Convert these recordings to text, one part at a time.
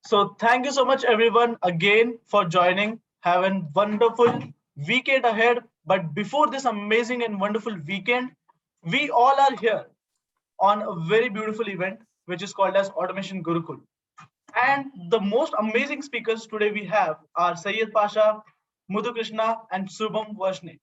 So thank you so much everyone again for joining. Have a wonderful weekend ahead. But before this amazing and wonderful weekend, we all are here on a very beautiful event which is called as Automation Gurukul. And the most amazing speakers today we have are Syed Pasha, Mudhu Krishna, and Subham Varshney.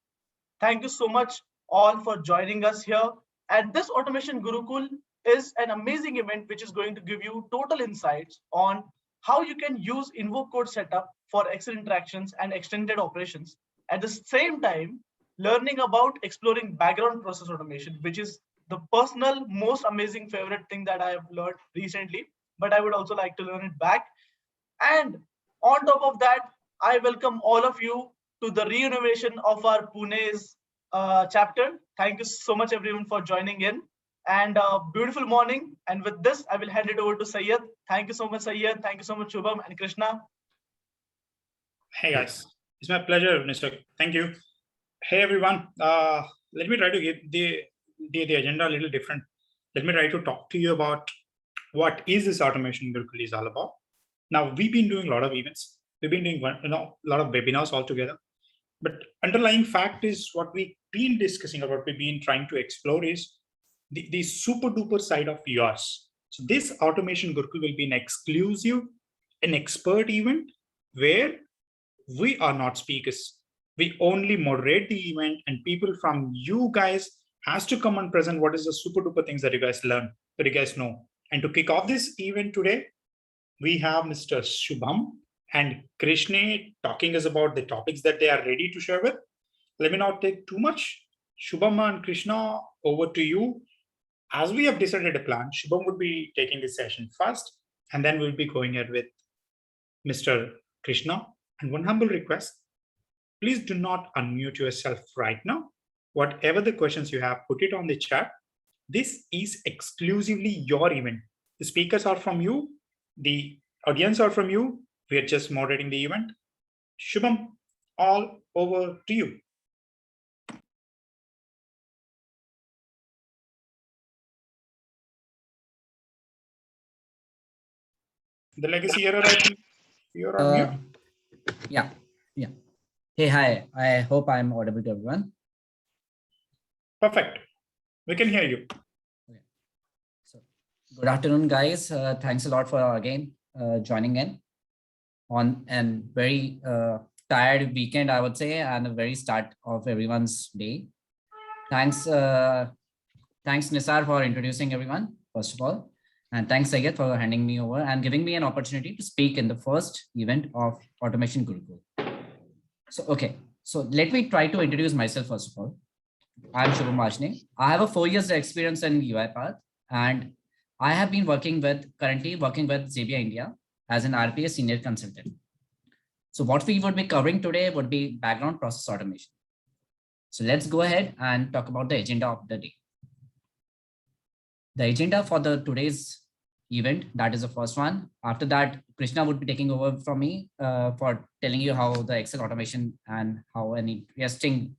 Thank you so much all for joining us here. And this Automation Gurukul is an amazing event which is going to give you total insights on how you can use Invoke Code setup for Excel interactions and extended operations. At the same time, learning about exploring background process automation, which is the personal most amazing favorite thing that I have learned recently, but I would also like to learn it back. And on top of that, I welcome all of you to the renovation of our Pune's chapter. Thank you so much, everyone, for joining in. And beautiful morning. And with this, I will hand it over to Syed. Thank you so much, Syed. Thank you so much, Shubham and Krishna. Hey guys, it's my pleasure, Mr. Thank you. Hey everyone, let me try to give the agenda a little different. Let me try to talk to you about what is this Automation Gurukul is all about. Now, we've been doing a lot of events. We've been doing a lot of webinars all together. But underlying fact is what we've been discussing or what we've been trying to explore is the super duper side of yours. So this Automation Gurukul will be an exclusive, an expert event where we are not speakers. We only moderate the event and people from you guys has to come and present what is the super duper things that you guys learn, that you guys know. And to kick off this event today, we have Mr. Shubham and Krishna talking us about the topics that they are ready to share with. Let me not take too much. Shubham and Krishna, over to you. As we have decided a plan, Shubham would be taking this session first, and then we'll be going ahead with Mr. Krishna. And one humble request, please do not unmute yourself right now. Whatever the questions you have, put it on the chat. This is exclusively your event. The speakers are from you. The audience are from you. We are just moderating the event. Shubham, all over to you. The legacy error, I think you're on mute. Yeah. Hey, hi. I hope I'm audible to everyone. Perfect. We can hear you. Okay. So, good afternoon, guys. Thanks a lot for again joining in on a very tired weekend, I would say, and a very start of everyone's day. Thanks, Nisar, for introducing everyone, first of all. And thanks, Syed, for handing me over and giving me an opportunity to speak in the first event of Automation Gurukul. So, okay. So let me try to introduce myself, first of all. I'm Subham Varshney. I have a 4 years experience in UiPath, and I have been currently working with Xebia India as an RPA senior consultant. So what we would be covering today would be background process automation. So let's go ahead and talk about the agenda of the day. The agenda for today's event, that is the first one. After that, Krishna would be taking over from me for telling you how the Excel automation and how an interesting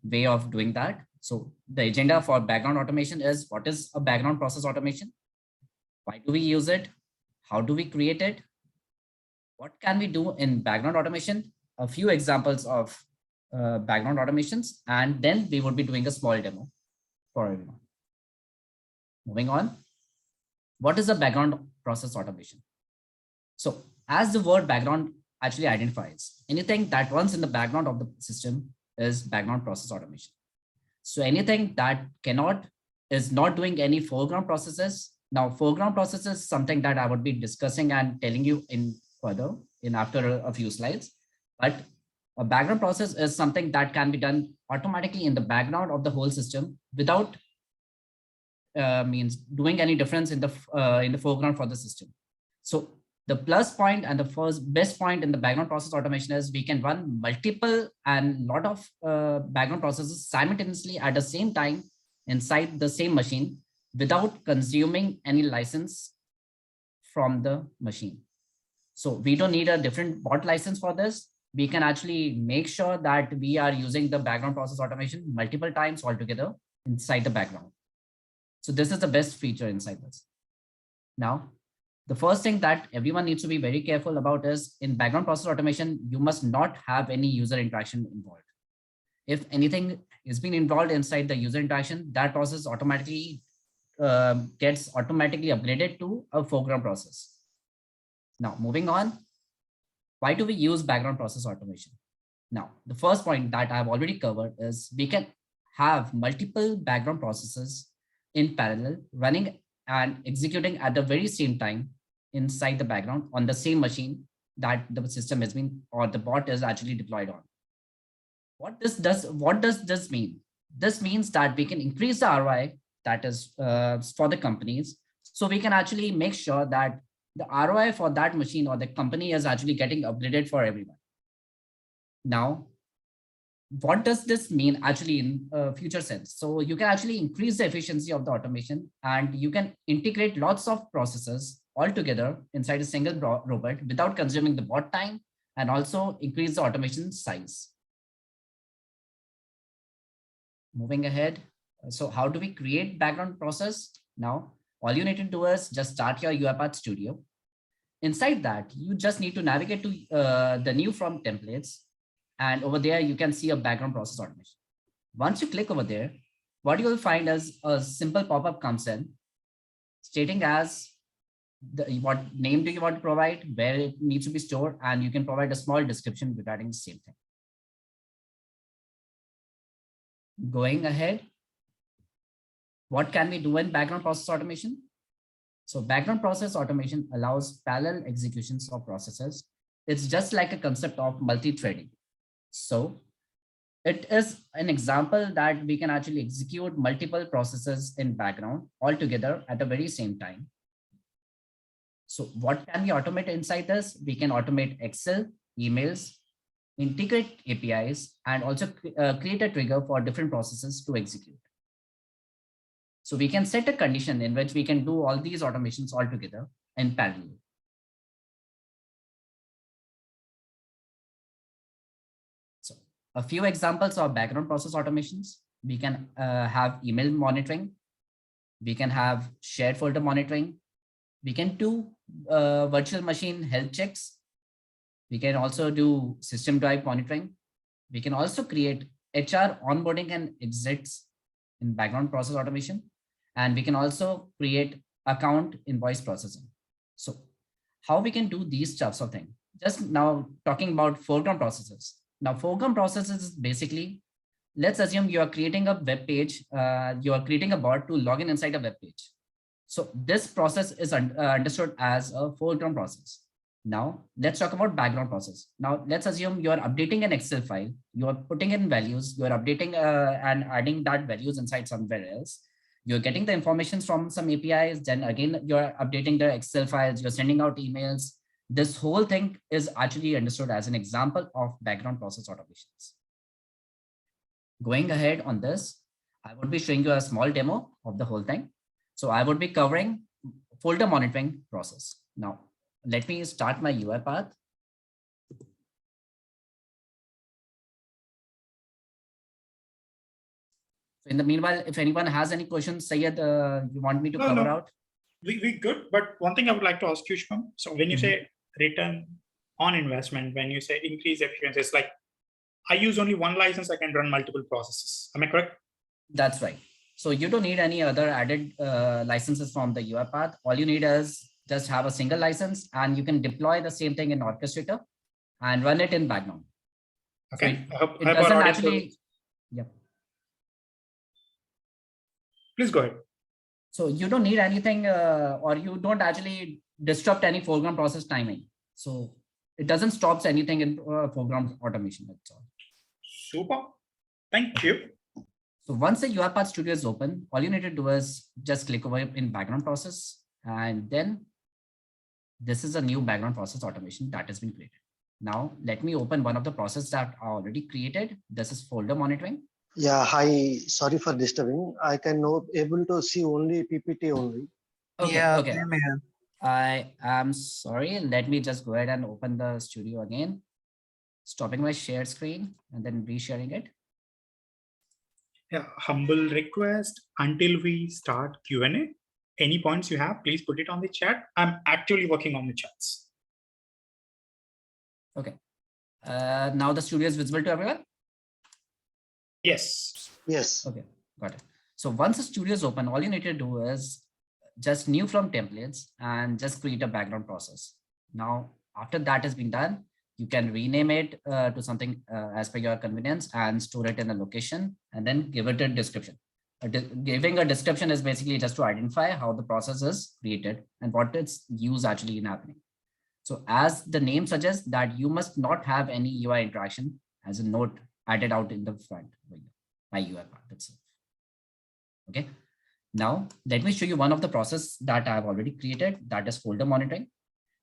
way of doing that. So the agenda for background automation is what is a background process automation? Why do we use it? How do we create it? What can we do in background automation? A few examples of background automations, and then we would be doing a small demo for everyone. Moving on. What is a background process automation? So as the word background actually identifies, anything that runs in the background of the system is background process automation. So anything that is not doing any foreground processes. Now, foreground processes is something that I would be discussing and telling you in further after a few slides. But a background process is something that can be done automatically in the background of the whole system without means doing any difference in the foreground for the system. So the plus point and the best point in the background process automation is we can run multiple and lot of background processes simultaneously at the same time inside the same machine without consuming any license from the machine. So we don't need a different bot license for this. We can actually make sure that we are using the background process automation multiple times altogether inside the background. So this is the best feature inside this. Now, The first thing that everyone needs to be very careful about is in background process automation, you must not have any user interaction involved. If anything is being involved inside the user interaction, that process automatically gets automatically upgraded to a foreground process. Now, moving on, why do we use background process automation? Now, the first point that I've already covered is we can have multiple background processes in parallel running and executing at the very same time inside the background on the same machine that the system has been or the bot is actually deployed on. What does this mean? This means that we can increase the ROI that is for the companies. So we can actually make sure that the ROI for that machine or the company is actually getting upgraded for everyone. Now, what does this mean actually in future sense? So you can actually increase the efficiency of the automation and you can integrate lots of processes all together inside a single robot without consuming the bot time and also increase the automation size. Moving ahead. So how do we create background process? Now, all you need to do is just start your UiPath Studio. Inside that, you just need to navigate to the new from templates. And over there, you can see a background process automation. Once you click over there, what you will find is a simple pop-up comes in stating as what name do you want to provide, where it needs to be stored, and you can provide a small description regarding the same thing. Going ahead, what can we do in background process automation? So background process automation allows parallel executions of processes. It's just like a concept of multi-threading. So it is an example that we can actually execute multiple processes in background all together at the very same time. So what can we automate inside this? We can automate Excel, emails, integrate APIs, and also create a trigger for different processes to execute. So we can set a condition in which we can do all these automations all together in parallel. So a few examples of background process automations. We can have email monitoring. We can have shared folder monitoring. We can do virtual machine health checks. We can also do system drive monitoring. We can also create HR onboarding and exits in background process automation. And we can also create account invoice processing. So how we can do these types of things? Just now talking about foreground processes. Now foreground processes is basically, let's assume you are creating a web page, you are creating a bot to log in inside a web page. So this process is understood as a foreground process. Now let's talk about background process. Now let's assume you are updating an Excel file, you are putting in values, you are updating and adding that values inside somewhere else. You're getting the information from some APIs, then again, you're updating the Excel files, you're sending out emails. This whole thing is actually understood as an example of background process automations. Going ahead on this, I would be showing you a small demo of the whole thing. So I would be covering folder monitoring process. Now, let me start my UiPath. In the meanwhile, if anyone has any questions, Syed, you want me to cover out? We good, but one thing I would like to ask you, Shubham. So when you say return on investment, when you say increase efficiency, it's like I use only one license, I can run multiple processes. Am I correct? That's right. So you don't need any other added licenses from the UiPath. All you need is just have a single license and you can deploy the same thing in Orchestrator and run it in background. Okay. So it doesn't actually, yeah. Please go ahead. So you don't need anything or you don't actually disrupt any foreground process timing. So it doesn't stop anything in foreground automation. That's all. Super. Thank you. So once the UiPath Studio is open, all you need to do is just click over in background process. And then this is a new background process automation that has been created. Now let me open one of the processes that are already created. This is folder monitoring. Yeah, hi. Sorry for disturbing. I can able to see only PPT only. Okay, yeah, okay. I am sorry. Let me just go ahead and open the studio again. Stopping my share screen and then resharing it. Yeah, humble request until we start Q&A. any points you have, please put it on the chat. I'm actively working on the chats. Okay. Now the studio is visible to everyone? Yes. Yes. Okay, got it. So once the studio is open, all you need to do is just new from templates and just create a background process. Now, after that has been done, you can rename it to something as per your convenience and store it in a location and then give it a description. Giving a description is basically just to identify how the process is created and what its use actually in happening. So as the name suggests that you must not have any UI interaction as a note added out in the front by UI part itself. Okay. Now let me show you one of the process that I have already created, that is folder monitoring.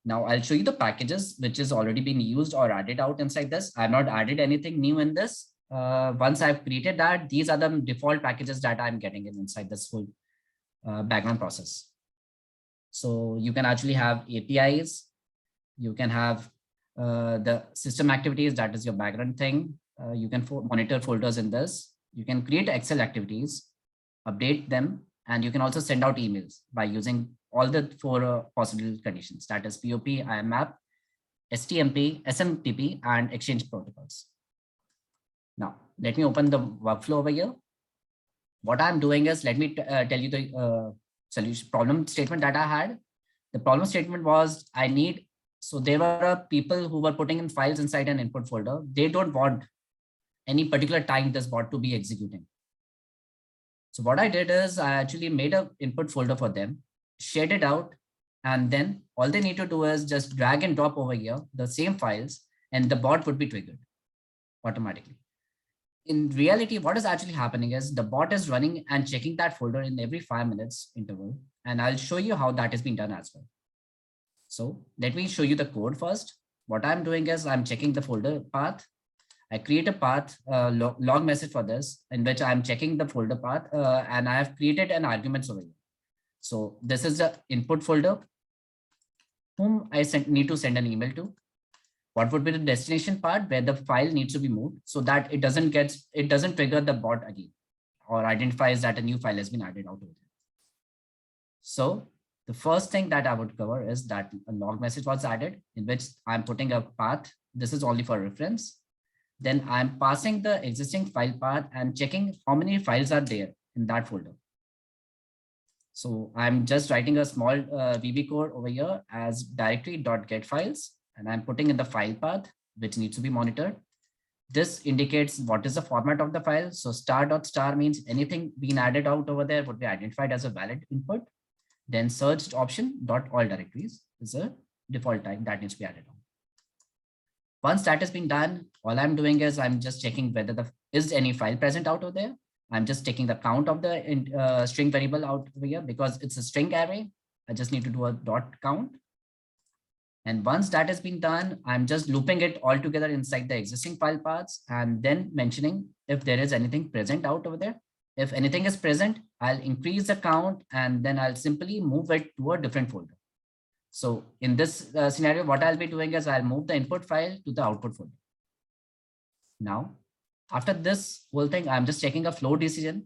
Now I'll show you the packages which is already been used or added out inside this. I've not added anything new in this. Once I've created that, these are the default packages that I'm getting inside this full background process. So you can actually have APIs. You can have the system activities, that is your background thing. You can monitor folders in this. You can create Excel activities, update them, and you can also send out emails by using all the four possible conditions, that is POP, IMAP, STMP, SMTP, and Exchange protocols. Now, let me open the workflow over here. What I'm doing is, let me tell you the solution problem statement that I had. The problem statement was so there were people who were putting in files inside an input folder. They don't want any particular time this bot to be executing. So what I did is I actually made an input folder for them, shared it out, and then all they need to do is just drag and drop over here the same files, and the bot would be triggered automatically. In reality, what is actually happening is the bot is running and checking that folder in every 5 minutes interval, and I'll show you how that has been done as well. So let me show you the code first. What I'm doing is I'm checking the folder path. I create a path log message for this, in which I'm checking the folder path, and I have created an argument over here. So this is the input folder whom I need to send an email to. What would be the destination part where the file needs to be moved so that it doesn't trigger the bot again or identifies that a new file has been added out of it. So the first thing that I would cover is that a log message was added in which I'm putting a path. This is only for reference. Then I'm passing the existing file path and checking how many files are there in that folder. So I'm just writing a small VB code over here as directory.getFiles, and I'm putting in the file path, which needs to be monitored. This indicates what is the format of the file. So star.star means anything being added out over there would be identified as a valid input. Then searched option dot all directories is a default type that needs to be added on. Once that has been done, all I'm doing is I'm just checking whether is any file present out over there. I'm just taking the count of the string variable out over here because it's a string array. I just need to do a dot count. And once that has been done, I'm just looping it all together inside the existing file paths and then mentioning if there is anything present out over there. If anything is present, I'll increase the count and then I'll simply move it to a different folder. So in this scenario, what I'll be doing is I'll move the input file to the output folder. Now, after this whole thing, I'm just checking a flow decision.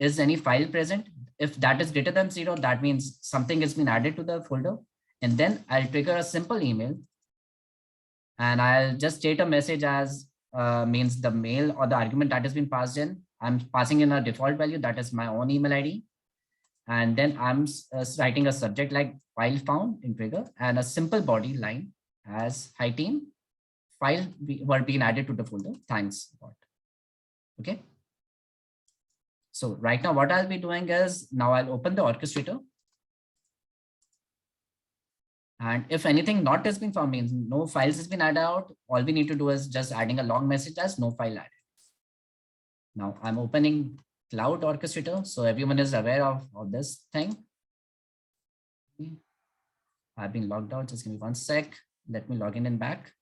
Is any file present? If that is greater than 0, that means something has been added to the folder. And then I'll trigger a simple email. And I'll just state a message as means the mail or the argument that has been passed in. I'm passing in a default value that is my own email ID. And then I'm writing a subject like file found in trigger and a simple body line as hi team. File were being added to the folder. Thanks bot. Okay. So right now what I'll be doing is now I'll open the orchestrator. And if anything not has been found means no files has been added out, all we need to do is just adding a long message as no file added. Now I'm opening Cloud Orchestrator. So everyone is aware of this thing. I've been logged out. Just give me 1 sec. Let me log in and back.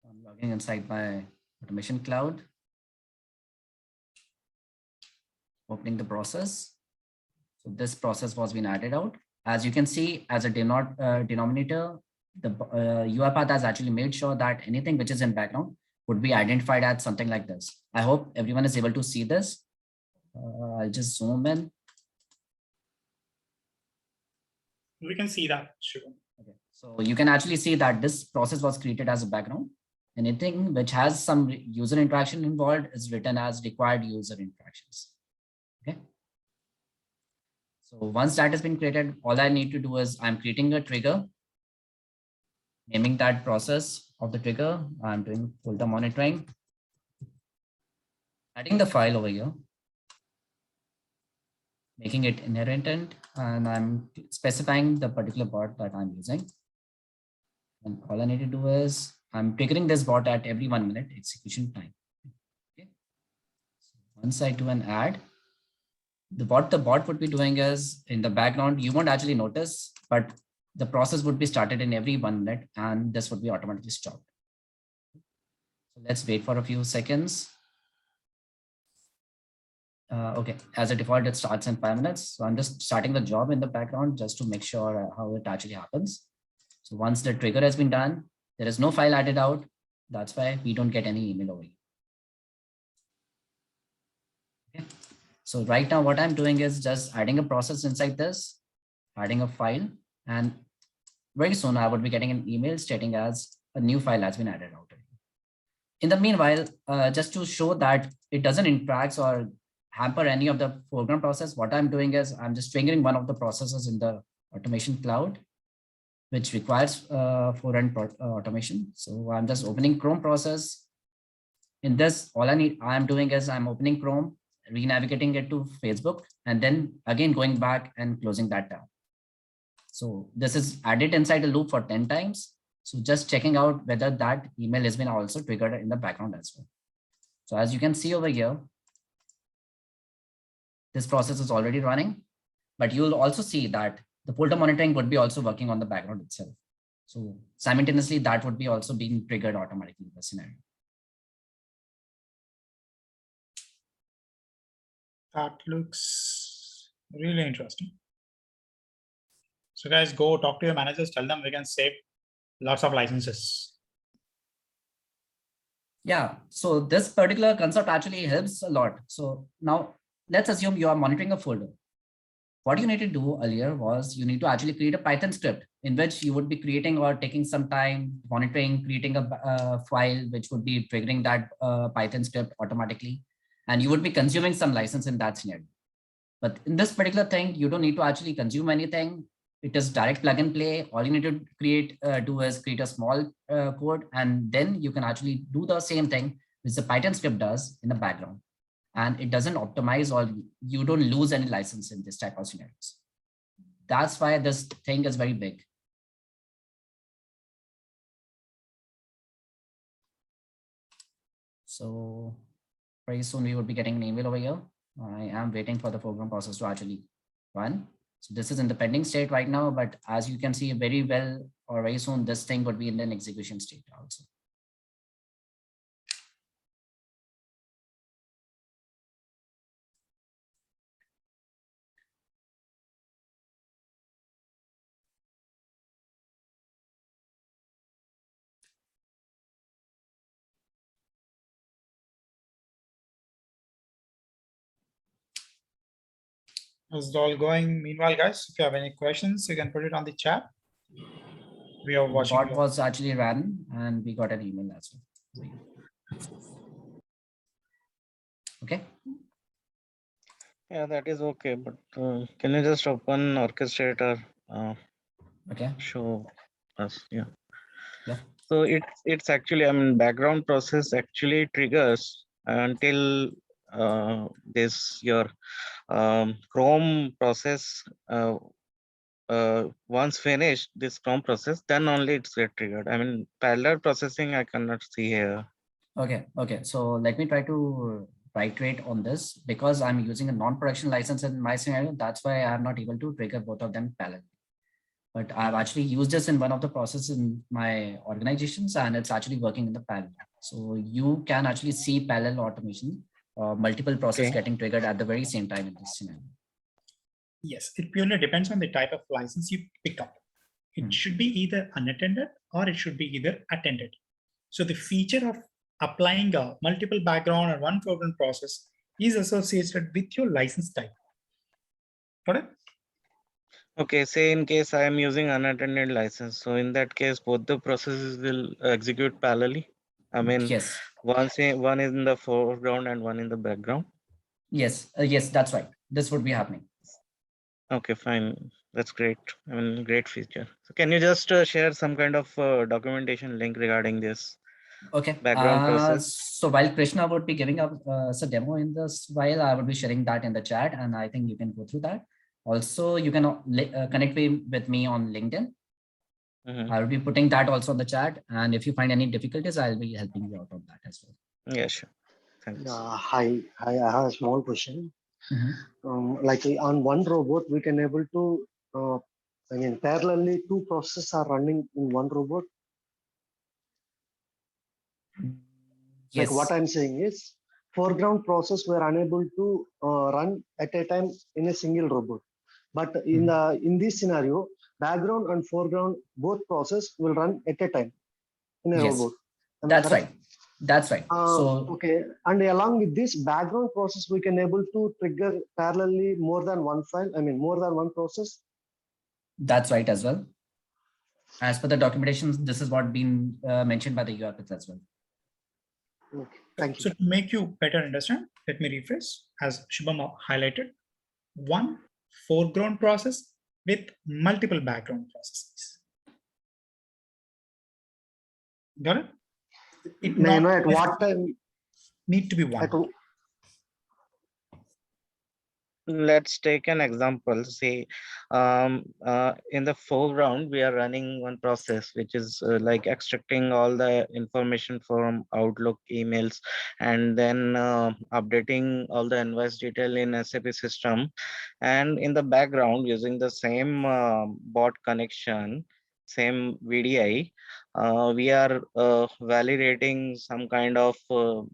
I'm logging inside my automation cloud. opening the process. So this process was being added out. As you can see, as a denominator, the UiPath has actually made sure that anything which is in background would be identified as something like this. I hope everyone is able to see this. I'll just zoom in. We can see that. Sure. Okay. So you can actually see that this process was created as a background. Anything which has some user interaction involved is written as required user interactions. Okay. So once that has been created, all I need to do is I'm creating a trigger, naming that process of the trigger. I'm doing folder monitoring, adding the file over here, making it inherent, and I'm specifying the particular bot that I'm using. And all I need to do is I'm triggering this bot at every 1 minute execution time. Okay. So once I do an add, the bot would be doing is in the background, you won't actually notice, but the process would be started in every 1 minute and this would be automatically stopped. So let's wait for a few seconds. Okay, as a default, it starts in 5 minutes. So I'm just starting the job in the background just to make sure how it actually happens. So once the trigger has been done, there is no file added out. That's why we don't get any email over here. Okay. So right now what I'm doing is just adding a process inside this, adding a file, and very soon I would be getting an email stating as a new file has been added out. In the meanwhile, just to show that it doesn't interact or hamper any of the foreground process, what I'm doing is I'm just triggering one of the processes in the automation cloud, which requires forend automation. So I'm just opening Chrome process. In this, all I'm doing is I'm opening Chrome, re-navigating it to Facebook, and then again going back and closing that tab. So this is added inside a loop for 10 times. So just checking out whether that email has been also triggered in the background as well. So as you can see over here, this process is already running, but you'll also see that the folder monitoring would be also working on the background itself. So simultaneously, that would be also being triggered automatically in the scenario. That looks really interesting. So guys, go talk to your managers, tell them we can save lots of licenses. Yeah, so this particular concept actually helps a lot. So now let's assume you are monitoring a folder. What you need to do earlier was you need to actually create a Python script in which you would be creating or taking some time monitoring, creating a file which would be triggering that Python script automatically. And you would be consuming some license in that scenario. But in this particular thing, you don't need to actually consume anything. It is direct plug and play. All you need to do is create a small code, and then you can actually do the same thing which the Python script does in the background. And it doesn't optimize, or you don't lose any license in this type of scenarios. That's why this thing is very big. So very soon we will be getting an email over here. I am waiting for the foreground process to actually run. So this is in the pending state right now, but as you can see very well, or very soon, this thing would be in an execution state also. It's all going. Meanwhile, guys, if you have any questions, you can put it on the chat. We are watching. Bot was actually ran, and we got an email as well. Okay. Yeah, that is okay. But can you just open orchestrator? Okay. Show us. Yeah. Yeah. So it's actually, I mean, background process actually triggers until this your Chrome process once finished this Chrome process, then only it's get triggered. I mean, parallel processing I cannot see here. Okay. Okay. So let me try to iterate on this because I'm using a non-production license in my scenario. That's why I'm not able to trigger both of them parallel. But I've actually used this in one of the processes in my organizations, and it's actually working in the parallel. So you can actually see parallel automation multiple process Okay. getting triggered at the very same time in this scenario? Yes, it purely depends on the type of license you pick up. It should be either unattended or it should be either attended. So the feature of applying a multiple background or one foreground process is associated with your license type. Got it? Okay, say in case I am using unattended license, so in that case, both the processes will execute parallelly. I mean, Yes, one is in the foreground and one in the background. yes, yes, that's right. This would be happening. Okay, fine. That's great. I mean, great feature. So can you just share some kind of documentation link regarding this Okay. background process? So while Krishna would be giving up a demo in this while, I would be sharing that in the chat, and I think you can go through that. Also, you can connect with me on LinkedIn. Mhm. I will be putting that also in the chat. And if you find any difficulties, I'll be helping you out on that as well. Yeah, sure. Thanks. Hi, I have a small question. Mhm. Like on one robot, we can able to, parallelly two processes are running in one robot. Yes. Like what I'm saying is, foreground process we're unable to run at a time in a single robot. But in this scenario, background and foreground both process will run at a time in a Yes. robot. Am I That's correct? right. That's right. So Okay, and along with this background process, we can able to trigger parallelly more than one file. I mean, more than one process. that's right as well. As per the documentation, this is what been mentioned by the URPs as well. Okay, thank you. So to make you better understand, let me rephrase as Shubham highlighted. One foreground process with multiple background processes. Got it? It May I know not at what time? need to be one. At, Let's take an example. Say, in the foreground, we are running one process, which is like extracting all the information from Outlook emails, and then updating all the invoice detail in SAP system. And in the background, using the same bot connection, same VDI, we are validating some kind of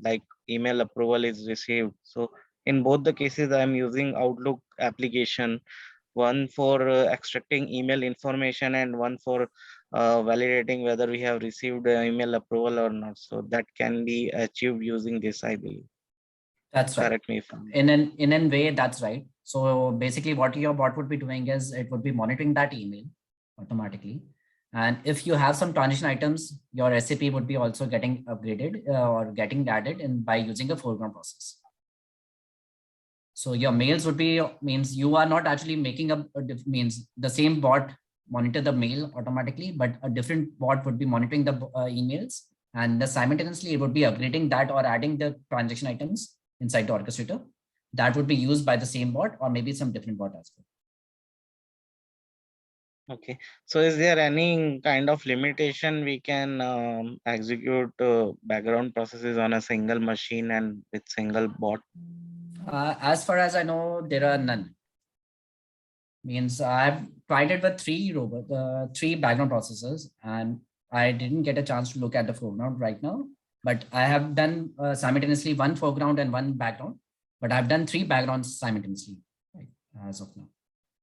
like email approval is received. So in both the cases, I'm using Outlook application, one for extracting email information and one for validating whether we have received email approval or not. So that can be achieved using this, I believe. That's right. Correct me if I'm In a way, that's right. So basically what your bot would be doing is it would be monitoring that email automatically. And if you have some transition items, your SAP would be also getting upgraded or getting added in by using a foreground process. So your mails would be means you are not actually making means the same bot monitor the mail automatically, but a different bot would be monitoring the emails, and simultaneously it would be upgrading that or adding the transaction items inside the orchestrator that would be used by the same bot or maybe some different bot as well. okay. So is there any kind of limitation we can execute background processes on a single machine and with single bot? As far as I know, there are none. Means I've tried it with three background processors, and I didn't get a chance to look at the foreground right now. But I have done simultaneously one foreground and one background. But I've done three backgrounds simultaneously, right, as of now.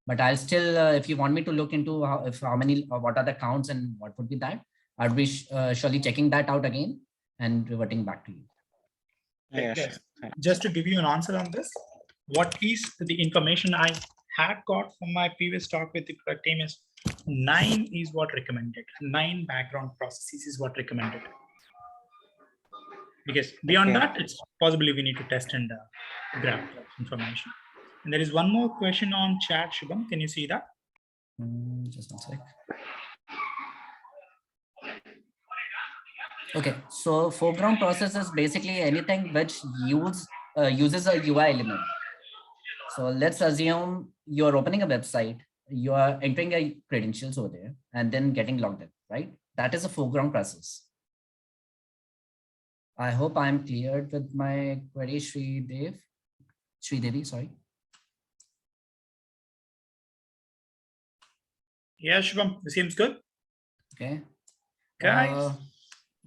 But I'll still, if you want me to look into how many, what are the counts and what would be that, I'll be surely checking that out again and reverting back to you. Yeah, Yes. sure. Just to give you an answer on this, what is the information I had got from my previous talk with the product team is 9 is what recommended. 9 background processes is what recommended. Because beyond that, it's possibly we need to test and grab information. And there is one more question on chat, Shubham. Can you see that? Just one sec. Okay, so foreground process is basically anything which uses a UI element. So let's assume you're opening a website, you are entering a credentials over there and then getting logged in, right? That is a foreground process. I hope I'm cleared with my query, Sridevi, sorry. Yeah, Shubham, this seems good. Okay. Guys.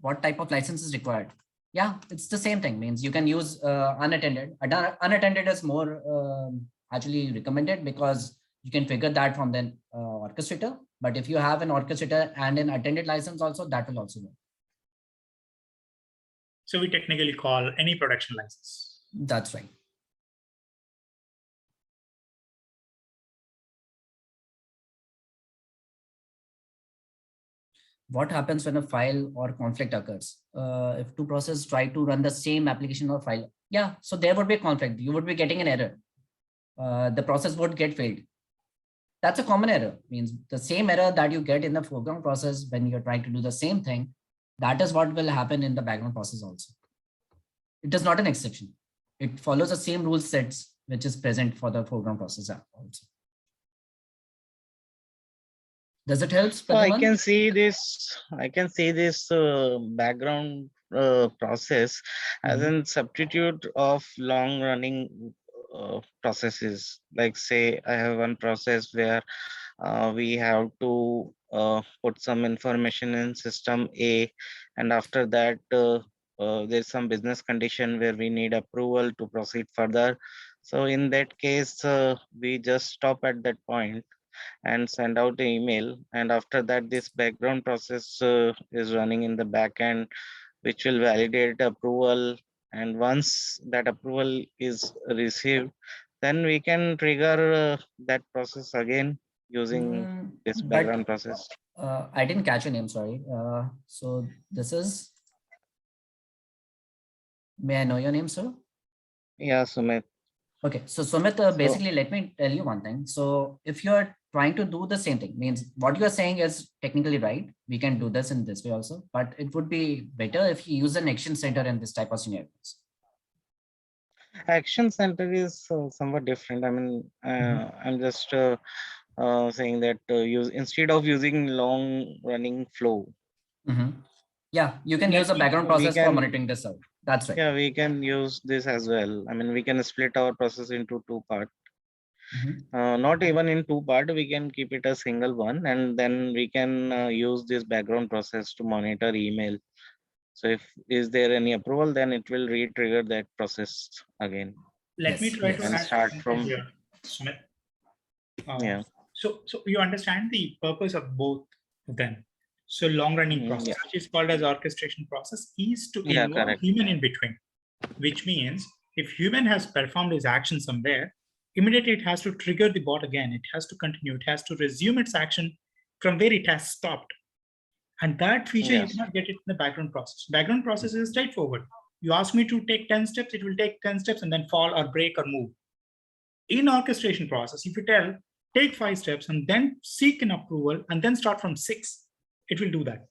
What type of license is required? Yeah, it's the same thing. Means you can use unattended. Unattended is more actually recommended because you can figure that from the orchestrator. But if you have an orchestrator and an attended license also, that will also work. So we technically call any production license. That's right. What happens when a file or conflict occurs? If two processes try to run the same application or file, yeah, so there would be a conflict. You would be getting an error. The process would get failed. That's a common error. Means the same error that you get in the foreground process when you're trying to do the same thing, that is what will happen in the background process also. It is not an exception. It follows the same rule sets which is present for the foreground process also. Does it help? So I can see this background process as a substitute of long running processes. Like say I have one process where we have to put some information in system A, and after that there's some business condition where we need approval to proceed further. So in that case, we just stop at that point and send out the email, and after that this background process is running in the back end, which will validate approval, and once that approval is received, then we can trigger that process again using this background process. I didn't catch your name, sorry. So this is, may I know your name, sir? Yeah, Sumit. Okay, so Sumit, basically, let me tell you one thing. So if you're trying to do the same thing, means what you're saying is technically right. We can do this in this way also, but it would be better if you use an action center in this type of scenarios. Action center is somewhat different. I mean, I'm just saying that instead of using long running flow. Yeah, you can use a background process for monitoring this out. That's right. Yeah, we can use this as well. I mean, we can split our process into two parts. Not even in two parts, we can keep it a single one, and then we can use this background process to monitor email. So if is there any approval, then it will re-trigger that process again. Let me try to start from here, Sumit. Yeah. So you understand the purpose of both of them. So long running process, which is called as orchestration process, is to involve human in between, which means if human has performed his action somewhere, immediately it has to trigger the bot again. It has to continue. It has to resume its action from where it has stopped. And that feature, you cannot get it in the background process. Background process is straightforward. You ask me to take 10 steps, it will take 10 steps and then fall or break or move. In orchestration process, if you tell, take 5 steps and then seek an approval and then start from 6, it will do that.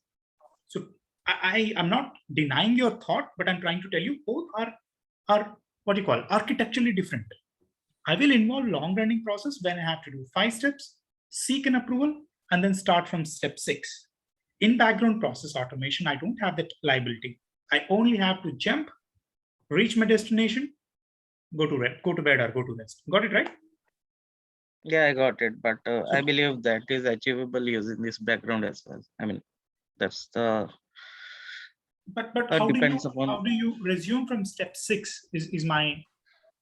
So I am not denying your thought, but I'm trying to tell you both are what you call architecturally different. I will involve long running process when I have to do 5 steps, seek an approval, and then start from step 6. In background process automation, I don't have that liability. I only have to jump, reach my destination, go to bed or go to rest. Got it right? Yeah, I got it. But I believe that is achievable using this background as well. I mean, that's the. But how do you resume from step 6 is my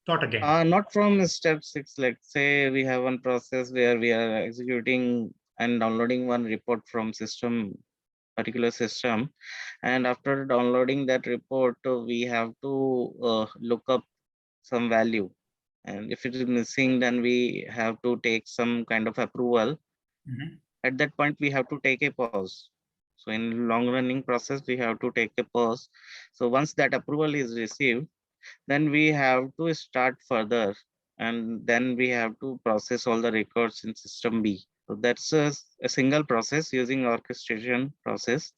thought again. Not from step 6. Like say we have one process where we are executing and downloading one report from particular system, and after downloading that report, we have to look up some value, and if it is missing, then we have to take some kind of approval. At that point, we have to take a pause. So in long running process, we have to take a pause. So once that approval is received, then we have to start further, and then we have to process all the records in system B. So that's a single process using orchestration process.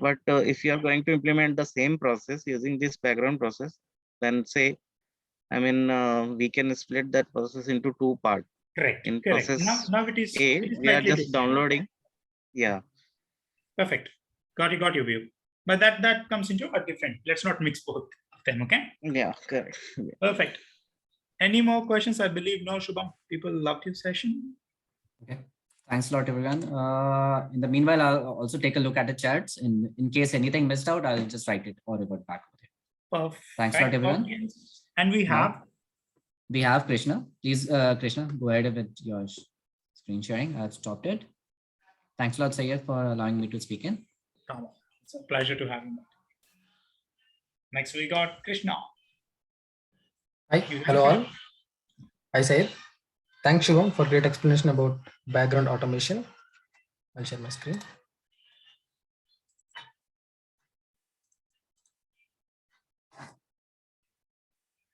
But if you are going to implement the same process using this background process, then say, I mean, we can split that process into 2 parts. Correct. In process now it is A, we are just downloading. Yeah. Perfect. Got your view. But that comes into a different. Let's not mix both of them. Okay. Yeah. Correct. Perfect. Any more questions? I believe no, Shubham. People loved your session. Okay. Thanks a lot, everyone. In the meanwhile, I'll also take a look at the chats. In case anything missed out, I'll just write it or revert back with it. Thanks a lot, everyone. audience. And we Now, have Krishna. Please, Krishna, go ahead with your screen sharing. I've stopped it. Thanks a lot, Syed, for allowing me to speak in. Tom. It's a pleasure to have you. Next, we got Krishna. Hi, hello all. Hi, Syed. Thanks, Shivam, for great explanation about background automation. I'll share my screen.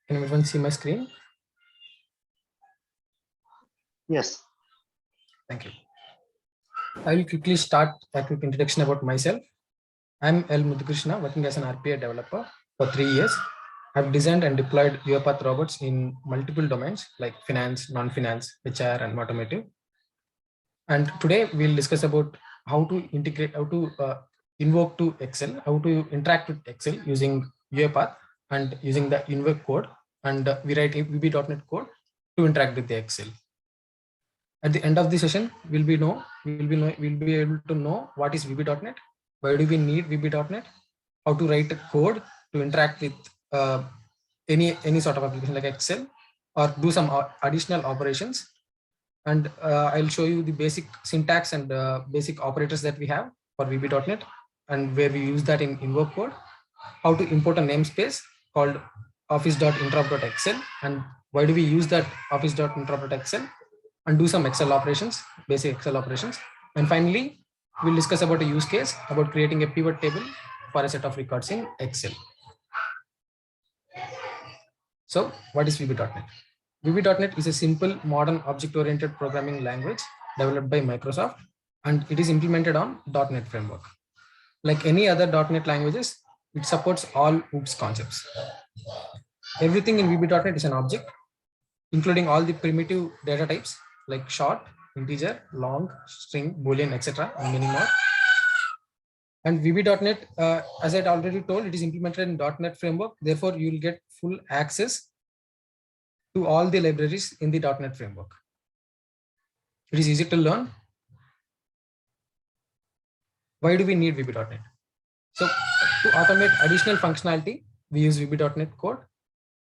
Can everyone see my screen? Yes. Thank you. I will quickly start a quick introduction about myself. I'm L. Muthukrishna, working as an RPA developer for 3 years. I've designed and deployed UiPath robots in multiple domains like finance, non-finance, HR, and automotive. And today we'll discuss about how to integrate, how to invoke to Excel, how to interact with Excel using UiPath and using the invoke code. And we write VB.NET code to interact with the Excel. At the end of the session, we'll be able to know what is VB.NET, why do we need VB.NET, how to write code to interact with any sort of application like Excel, or do some additional operations. And I'll show you the basic syntax and basic operators that we have for VB.NET and where we use that in invoke code, how to import a namespace called office.interop.excel and why do we use that office.interop.excel, and do some Excel operations, basic Excel operations. And finally, we'll discuss about a use case about creating a pivot table for a set of records in Excel. So what is VB.NET? VB.NET is a simple modern object-oriented programming language developed by Microsoft, and it is implemented on .NET framework. Like any other .NET languages, it supports all OOPS concepts. Everything in VB.NET is an object, including all the primitive data types like short, integer, long, string, boolean, etc., and many more. And VB.NET, as I already told, it is implemented in .NET framework. Therefore, you will get full access to all the libraries in the .NET framework. It is easy to learn. Why do we need VB.NET? So to automate additional functionality, we use VB.NET code.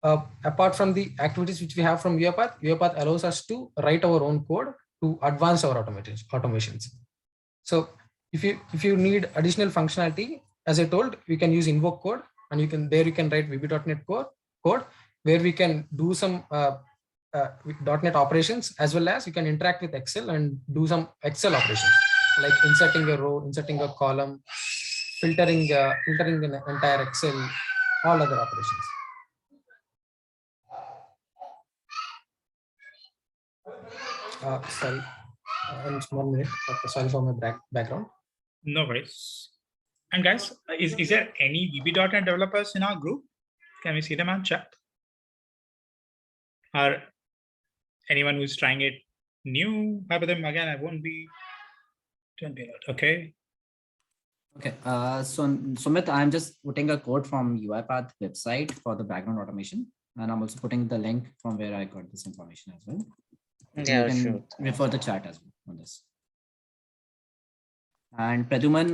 Apart from the activities which we have from UiPath, UiPath allows us to write our own code to advance our automations. So if you need additional functionality, as I told, we can use invoke code, and you can write VB.NET code where we can do some .NET operations, as well as you can interact with Excel and do some Excel operations like inserting a row, inserting a column, filtering an entire Excel, all other operations. Sorry, 1 minute. Sorry for my background. No worries. And guys, is there any VB.NET developers in our group? Can we see them on chat? Or anyone who's trying it new? But then again, I won't be. Okay. Okay. So Sumit, I'm just putting a code from UiPath website for the background automation, and I'm also putting the link from where I got this information as well. Yeah, you can sure. refer the chat as well on this. And Pradyuman,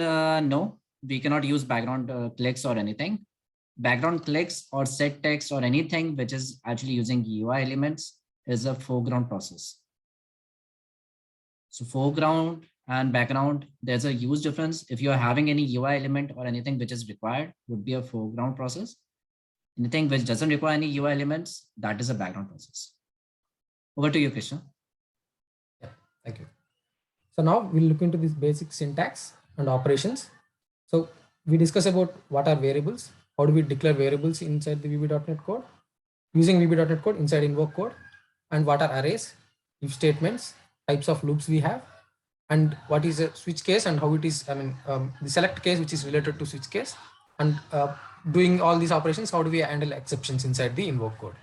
no, we cannot use background clicks or anything. Background clicks or set text or anything which is actually using UI elements is a foreground process. So foreground and background, there's a huge difference. If you're having any UI element or anything which is required, would be a foreground process. Anything which doesn't require any UI elements, that is a background process. Over to you, Krishna. Yeah, thank you. So now we'll look into this basic syntax and operations. So we discuss about what are variables, how do we declare variables inside the VB.NET code, using VB.NET code inside invoke code, and what are arrays, if statements, types of loops we have, and what is a switch case and how it is, the select case which is related to switch case, and doing all these operations, how do we handle exceptions inside the invoke code.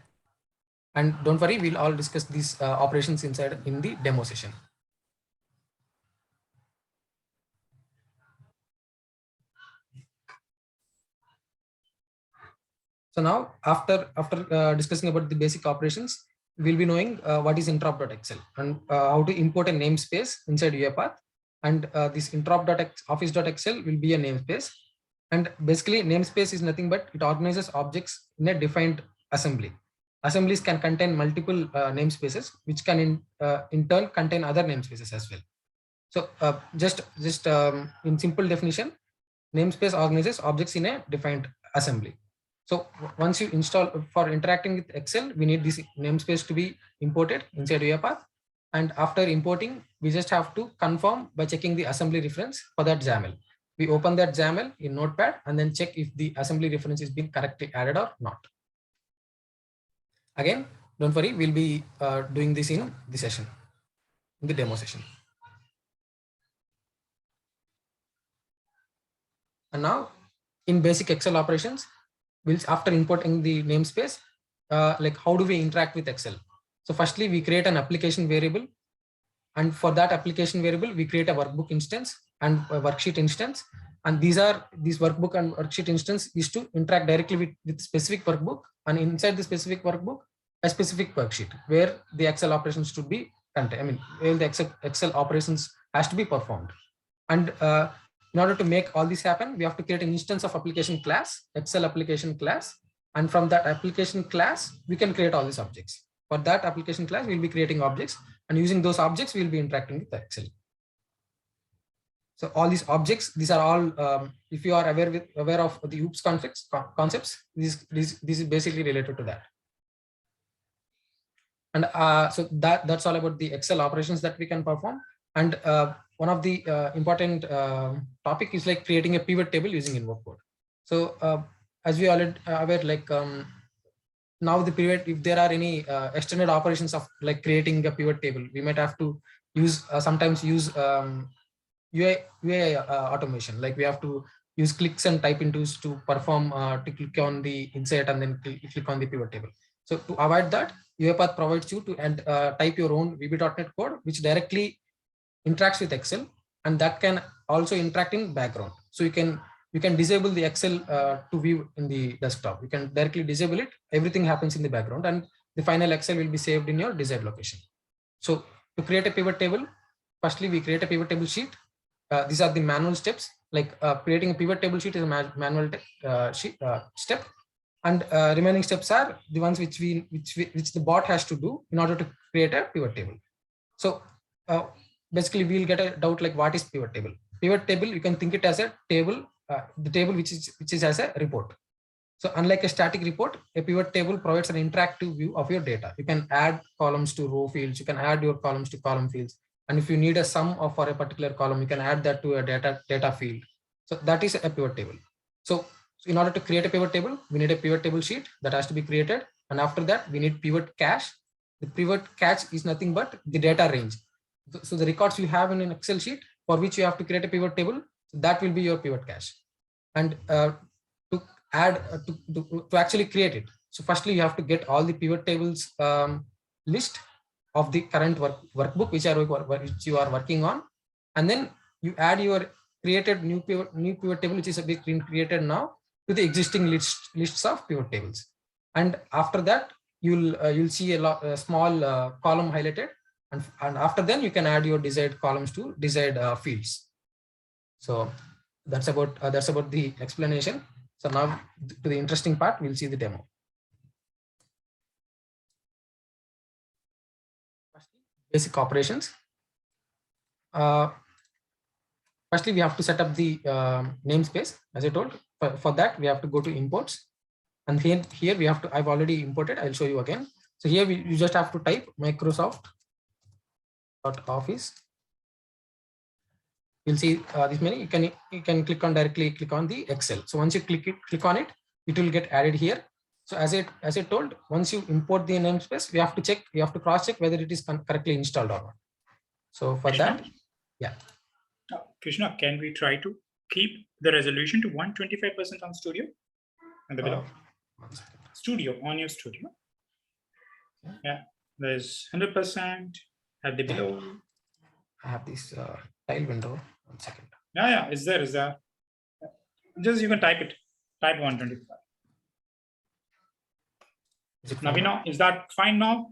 And don't worry, we'll all discuss these operations inside in the demo session. So now after discussing about the basic operations, we'll be knowing what is interop.excel and how to import a namespace inside UiPath. And this interop.office.excel will be a namespace. And basically namespace is nothing but it organizes objects in a defined assembly. Assemblies can contain multiple namespaces, which can in turn contain other namespaces as well. So just in simple definition, namespace organizes objects in a defined assembly. So once you install, for interacting with Excel, we need this namespace to be imported inside UiPath. And after importing, we just have to confirm by checking the assembly reference for that XAML. We open that XAML in Notepad and then check if the assembly reference is being correctly added or not. Again, don't worry, we'll be doing this in the session, in the demo session. And now in basic Excel operations, after importing the namespace, like how do we interact with Excel? So firstly, we create an application variable. And for that application variable, we create a workbook instance and a worksheet instance. And these workbook and worksheet instance is to interact directly with specific workbook, and inside the specific workbook, a specific worksheet where the Excel operations should be contained. I mean, where the Excel operations has to be performed. And in order to make all this happen, we have to create an instance of application class, Excel application class. And from that application class, we can create all these objects. For that application class, we'll be creating objects, and using those objects, we'll be interacting with Excel. So all these objects, these are all, if you are aware of the OOPS concepts, this is basically related to that. And so that's all about the Excel operations that we can perform. And one of the important topic is like creating a pivot table using invoke code. So as we already aware, like now the pivot, if there are any extended operations of like creating a pivot table, we might have to use sometimes use UI automation. Like we have to use clicks and type intos to perform to click on the insert and then click on the pivot table. So to avoid that, UiPath provides you to type your own VB.NET code, which directly interacts with Excel, and that can also interact in background. So you can disable the Excel to view in the desktop. You can directly disable it. Everything happens in the background, and the final Excel will be saved in your desired location. So to create a pivot table, firstly we create a pivot table sheet. These are the manual steps. Like creating a pivot table sheet is a manual step, and remaining steps are the ones which the bot has to do in order to create a pivot table. So basically we'll get a doubt like what is pivot table. Pivot table, you can think it as a table, the table which is as a report. So unlike a static report, a pivot table provides an interactive view of your data. You can add columns to row fields, you can add your columns to column fields, and if you need a sum of for a particular column, you can add that to a data field. So that is a pivot table. So in order to create a pivot table, we need a pivot table sheet that has to be created, and after that we need pivot cache. The pivot cache is nothing but the data range. So the records you have in an Excel sheet for which you have to create a pivot table, that will be your pivot cache. And to add to actually create it, so firstly you have to get all the pivot tables list of the current workbook which you are working on, and then you add your created new pivot table which is being created now to the existing lists of pivot tables. And after that you'll see a small column highlighted, and after then you can add your desired columns to desired fields. So that's about the explanation. So now to the interesting part, we'll see the demo. Basic operations. Firstly, we have to set up the namespace. As I told, for that we have to go to imports, and here we have to. I've already imported. I'll show you again. So here you just have to type Microsoft.Office. You'll see this many. You can click on the Excel. So once you click on it, it will get added here. So as I told, once you import the namespace, we have to cross check whether it is correctly installed or not. So for Krishna? that, yeah. Krishna, can we try to keep the resolution to 125% on Studio and the below? Studio on your Studio. Yeah, there's 100% at the below. I have this tile window. 1 second. Yeah, is there? Just you can type it. Type 125. Navina, is that fine now?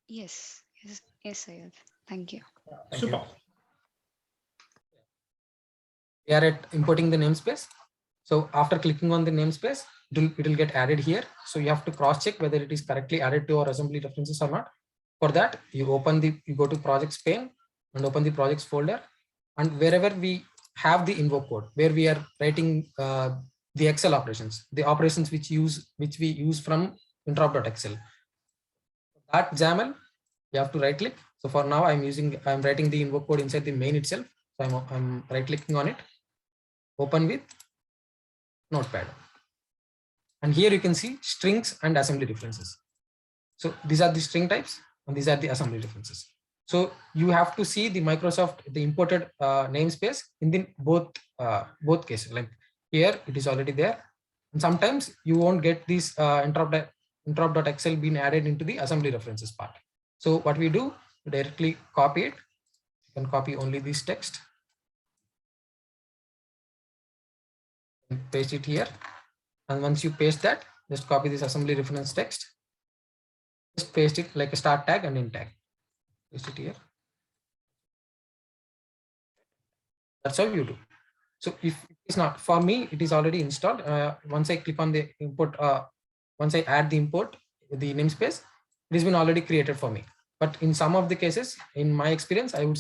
Yes, Sayed. Thank you. Thank Super. you. we are at importing the namespace. So after clicking on the namespace, it will get added here. So you have to cross check whether it is correctly added to our assembly references or not. For that, you go to projects pane and open the projects folder, and wherever we have the invoke code, where we are writing the Excel operations, the operations which we use from interop.excel. That XAML, you have to right click. So for now, I'm writing the invoke code inside the main itself. So I'm right clicking on it, open with Notepad. And here you can see strings and assembly references. So these are the string types and these are the assembly references. So you have to see the the imported namespace in the both cases. Like here, it is already there. And sometimes you won't get this interop.excel being added into the assembly references part. So what we do, directly copy it. You can copy only this text and paste it here. And once you paste that, just copy this assembly reference text. Just paste it like a start tag and end tag. Paste it here. That's how you do. So if it's not for me, it is already installed. Once I click on the import, once I add the import, the namespace, it has been already created for me. But in some of the cases, in my experience, I would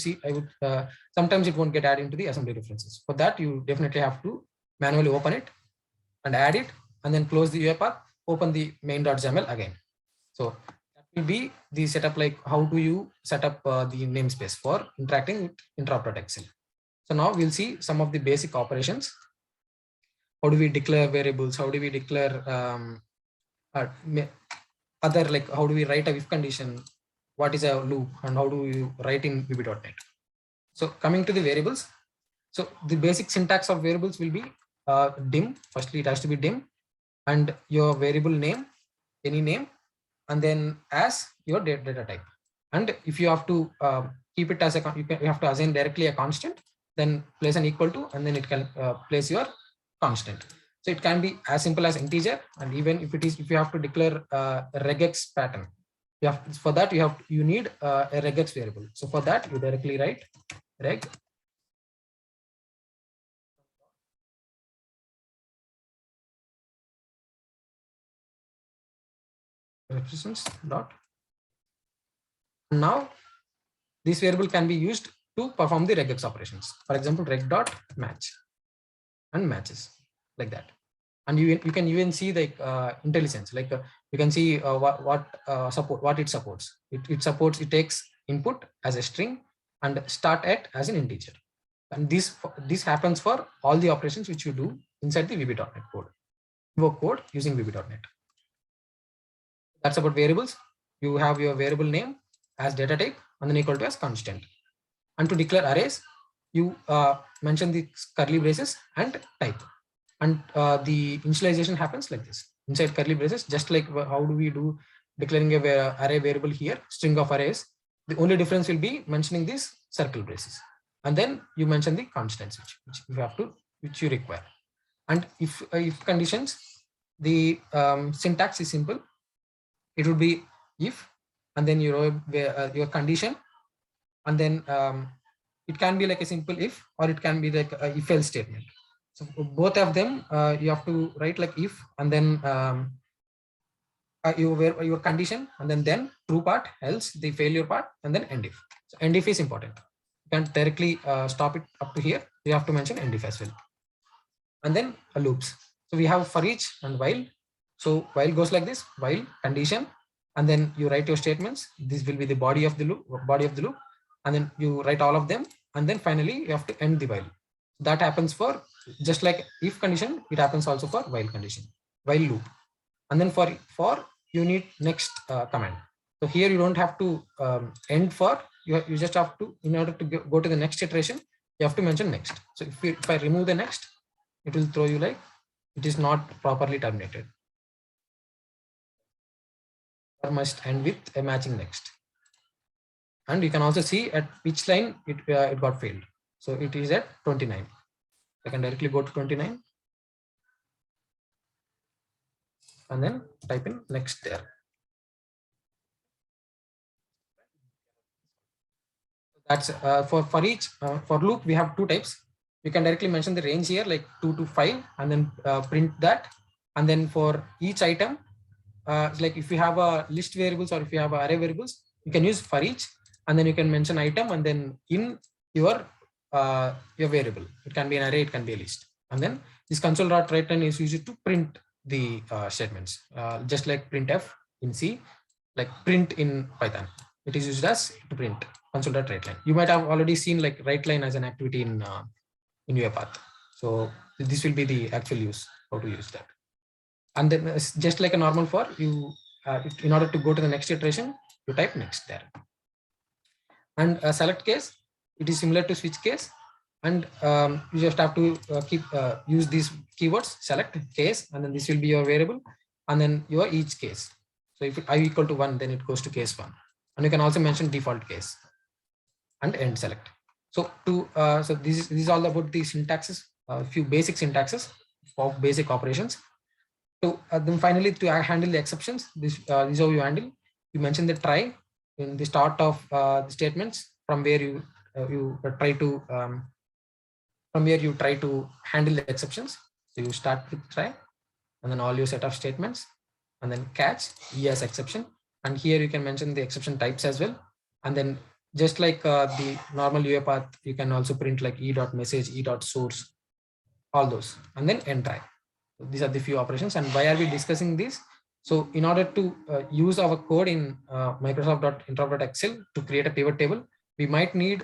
sometimes it won't get added into the assembly references. For that, you definitely have to manually open it and add it, and then close the UiPath, open the main.xaml again. So that will be the setup, like how do you set up the namespace for interacting with interop.excel. So now we'll see some of the basic operations. How do we declare variables? How do we declare other, like how do we write a if condition? What is a loop and how do you write in VB.NET? So coming to the variables. So the basic syntax of variables will be dim. Firstly, it has to be dim, and your variable name, any name, and then as your data type. And if you have to keep it as you have to assign directly a constant, then place an equal to, and then it can place your constant. So it can be as simple as integer, and even if you have to declare a regex pattern, for that you need a regex variable. So for that, you directly write reg represents dot. Now this variable can be used to perform the regex operations. For example, reg dot match and matches, like that. And you can even see the IntelliSense, like you can see what it supports. It takes input as a string and start at as an integer. And this happens for all the operations which you do inside the VB.NET code. Invoke code using VB.NET. That's about variables. You have your variable name as data type and then equal to as constant. And to declare arrays, you mention the curly braces and type. And the initialization happens like this inside curly braces, just like how do we do declaring a array variable here, string of arrays. The only difference will be mentioning these circle braces, and then you mention the constants which you require. And if conditions, the syntax is simple. It would be if, and then your condition, and then it can be like a simple if, or it can be like a if else statement. So both of them, you have to write like if, and then your condition, and then true part, else the failure part, and then end if. So end if is important. You can't directly stop it up to here. You have to mention end if as well. And then loops. So we have for each and while. So while goes like this, while condition, and then you write your statements. This will be the body of the loop, and then you write all of them, and then finally you have to end the while. That happens for just like if condition, it happens also for while condition, while loop. And then for you need next command. So here you don't have to end for, you just have to, in order to go to the next iteration, you have to mention next. So if I remove the next, it will throw you like it is not properly terminated, or must end with a matching next. And you can also see at which line it got failed. So it is at 29. I can directly go to 29 and then type in next there. That's for each for loop we have two types. you can directly mention the range here like 2 to 5 and then print that. And then for each item, like if you have a list variables or if you have array variables, you can use for each, and then you can mention item and then in your variable. It can be an array, it can be a list. And then this console.writeLine is used to print the statements, just like printf in C, like print in Python. It is used as to print console.writeLine. You might have already seen like writeLine as an activity in UiPath. So this will be the actual use, how to use that. And then just like a normal for you, in order to go to the next iteration, you type next there. And a select case, it is similar to switch case, and you just have to use these keywords, select case, and then this will be your variable, and then your each case. So if I equal to 1, then it goes to case 1, and you can also mention default case and end select. So so this is all about the syntaxes, a few basic syntaxes of basic operations. So then finally, to handle the exceptions, this is how you handle. You mention the try in the start of the statements, from where you try to handle the exceptions. So you start with try, and then all your set of statements, and then catch as exception. And here you can mention the exception types as well. And then just like the normal UiPath, you can also print like e.message, e.source, all those, and then end try. So these are the few operations. And why are we discussing this? So in order to use our code in Microsoft.interop.excel to create a pivot table, we might need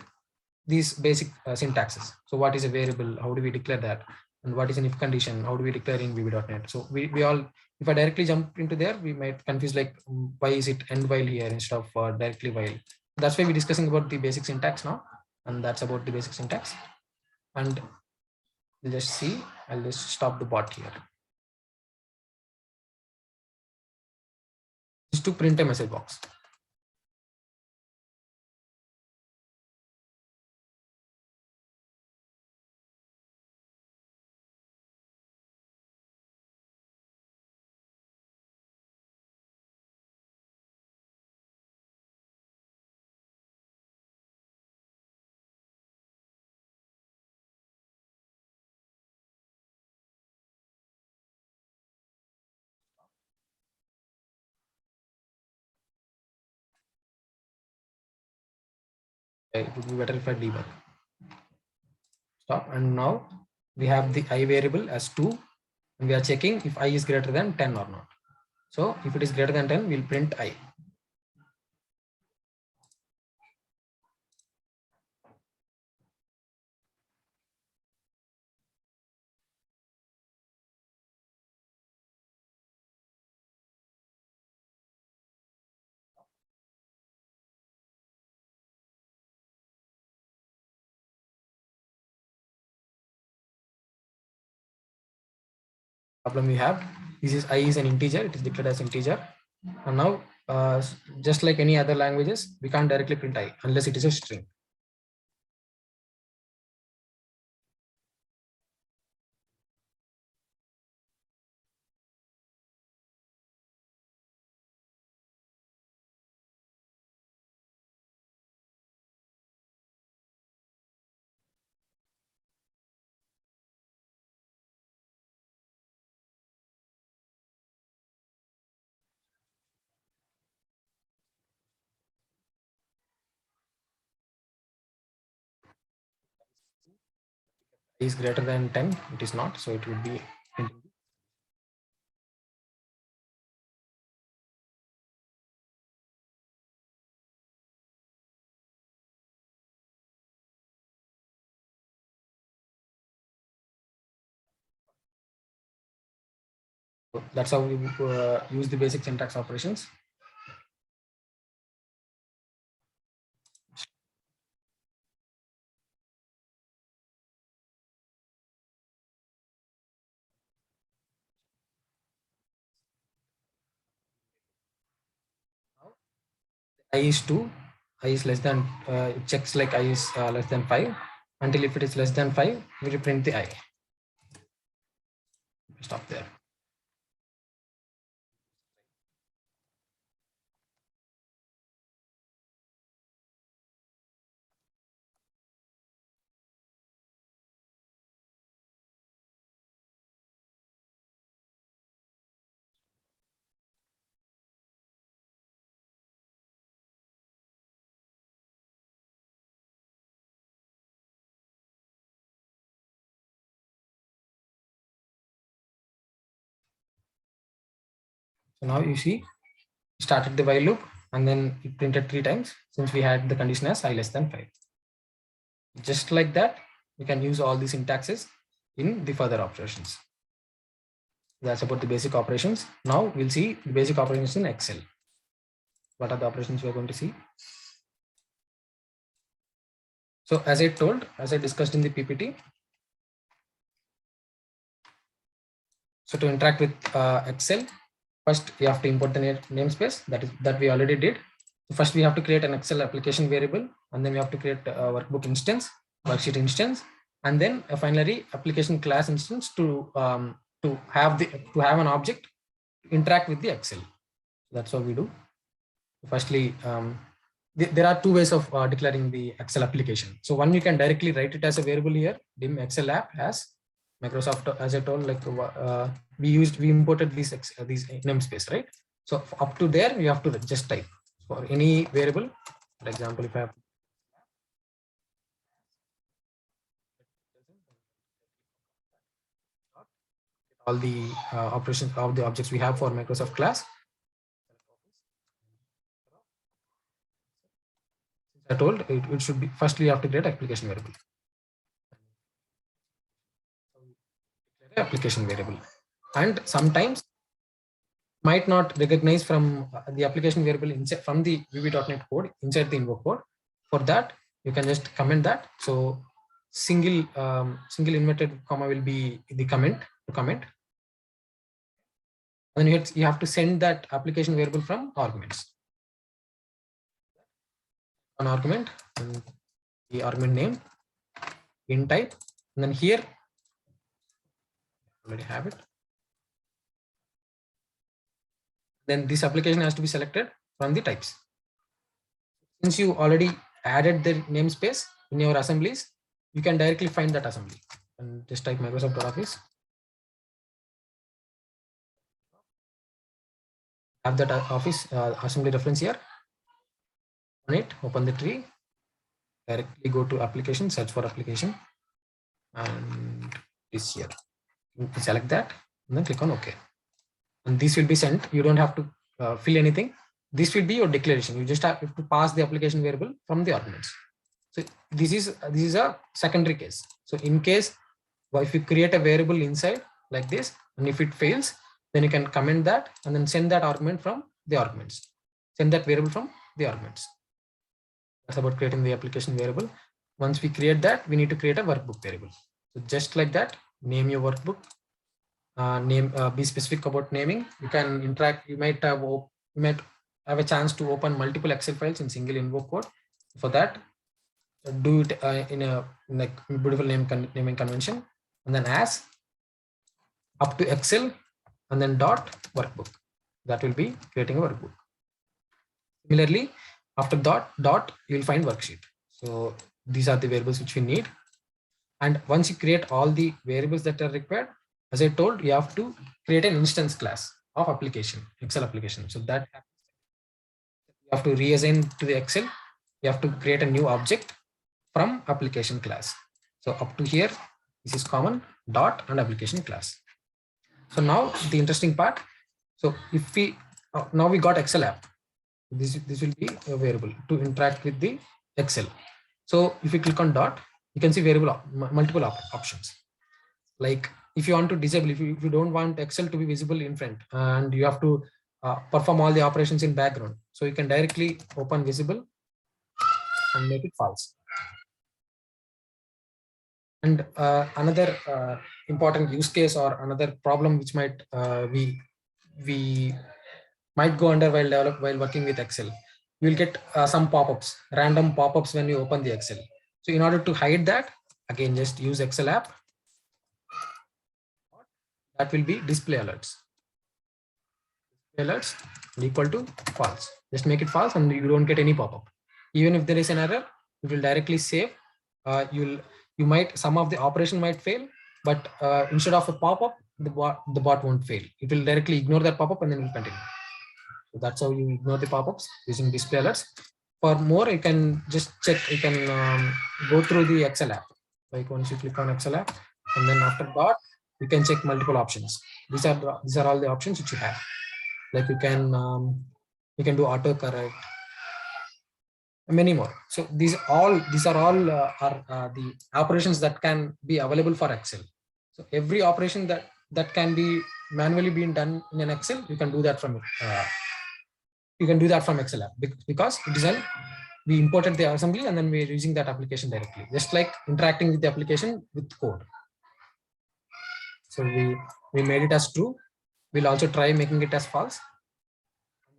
these basic syntaxes. So what is a variable? How do we declare that? And what is an if condition? How do we declare in VB.NET? So we all, if I directly jump into there, we might confuse like why is it end while here instead of directly while. That's why we're discussing about the basic syntax now. And that's about the basic syntax. And we'll just see, I'll just stop the bot here. Just to print a message box. It would be better if I debug. Stop. And now we have the I variable as 2, and we are checking if I is greater than 10 or not. So if it is greater than 10, we'll print I. Problem we have, this is I is an integer, it is declared as integer. And now just like any other languages, we can't directly print I unless it is a string. I is greater than 10, it is not, so it would be so that's how we use the basic syntax operations. I is 2, I is less than, it checks like I is less than 5, until if it is less than 5, we reprint the I. Stop there. So now you see, started the while loop and then it printed 3 times since we had the condition as I less than 5. Just like that, we can use all these syntaxes in the further operations. That's about the basic operations. Now we'll see the basic operations in Excel. What are the operations we are going to see? So as I discussed in the PPT, so to interact with Excel, first we have to import the namespace that we already did. So first we have to create an Excel application variable, and then we have to create a workbook instance, worksheet instance, and then finally application class instance to have an object to interact with the Excel. That's what we do. Firstly, there are 2 ways of declaring the Excel application. So one, you can directly write it as a variable here, dim Excel app as Microsoft, as I told, like we imported these namespace, right? So up to there, you have to just type for any variable. For example, if I have all the operations of the objects we have for Microsoft class. I told it should be, firstly you have to create application variable. Application variable, and sometimes might not recognize from the application variable inside from the VB.NET code inside the invoke code. For that, you can just comment that. So single inverted comma will be the comment to comment. And you have to send that application variable from arguments. An argument, and the argument name, in type, and then here already have it. Then this application has to be selected from the types. Since you already added the namespace in your assemblies, you can directly find that assembly and just type Microsoft Office. Have that Office assembly reference here. On it, open the tree, directly go to application, search for application, and this here. You select that and then click on OK. And this will be sent. You don't have to fill anything. This will be your declaration. You just have to pass the application variable from the arguments. So this is a secondary case. So in case if you create a variable inside like this, and if it fails, then you can comment that and then send that argument from the arguments. Send that variable from the arguments. That's about creating the application variable. Once we create that, we need to create a workbook variable. So just like that, name your workbook. Be specific about naming. You can interact. You might have a chance to open multiple Excel files in single invoke code. For that, do it in a beautiful naming convention, and then as up to Excel, and then dot workbook. That will be creating a workbook. Similarly, after dot, you will find worksheet. So these are the variables which we need. And once you create all the variables that are required, as I told, you have to create an instance class of application, Excel application. So that you have to reassign to the Excel. You have to create a new object from application class. So up to here, this is common, dot and application class. So now the interesting part. So if we now we got Excel app. This will be a variable to interact with the Excel. So if you click on dot, you can see variable multiple options. Like if you want to disable, if you don't want Excel to be visible in front, and you have to perform all the operations in background, so you can directly open visible and make it false. And another important use case or another problem which might we might go under while working with Excel, you will get some pop-ups, random pop-ups when you open the Excel. So in order to hide that, again, just use Excel app. That will be display alerts. Display alerts equal to false. Just make it false and you don't get any pop-up. Even if there is an error, it will directly save. Some of the operation might fail, but instead of a pop-up, the bot won't fail. It will directly ignore that pop-up and then will continue. So that's how you ignore the pop-ups using display alerts. For more, you can just check. You can go through the Excel app. Like once you click on Excel app, and then after dot, you can check multiple options. These are all the options which you have. Like you can do autocorrect, many more. So these are all the operations that can be available for Excel. So every operation that can be manually being done in an Excel, you can do that from Excel app, because it is we imported the assembly and then we're using that application directly, just like interacting with the application with code. So we made it as true. We'll also try making it as false.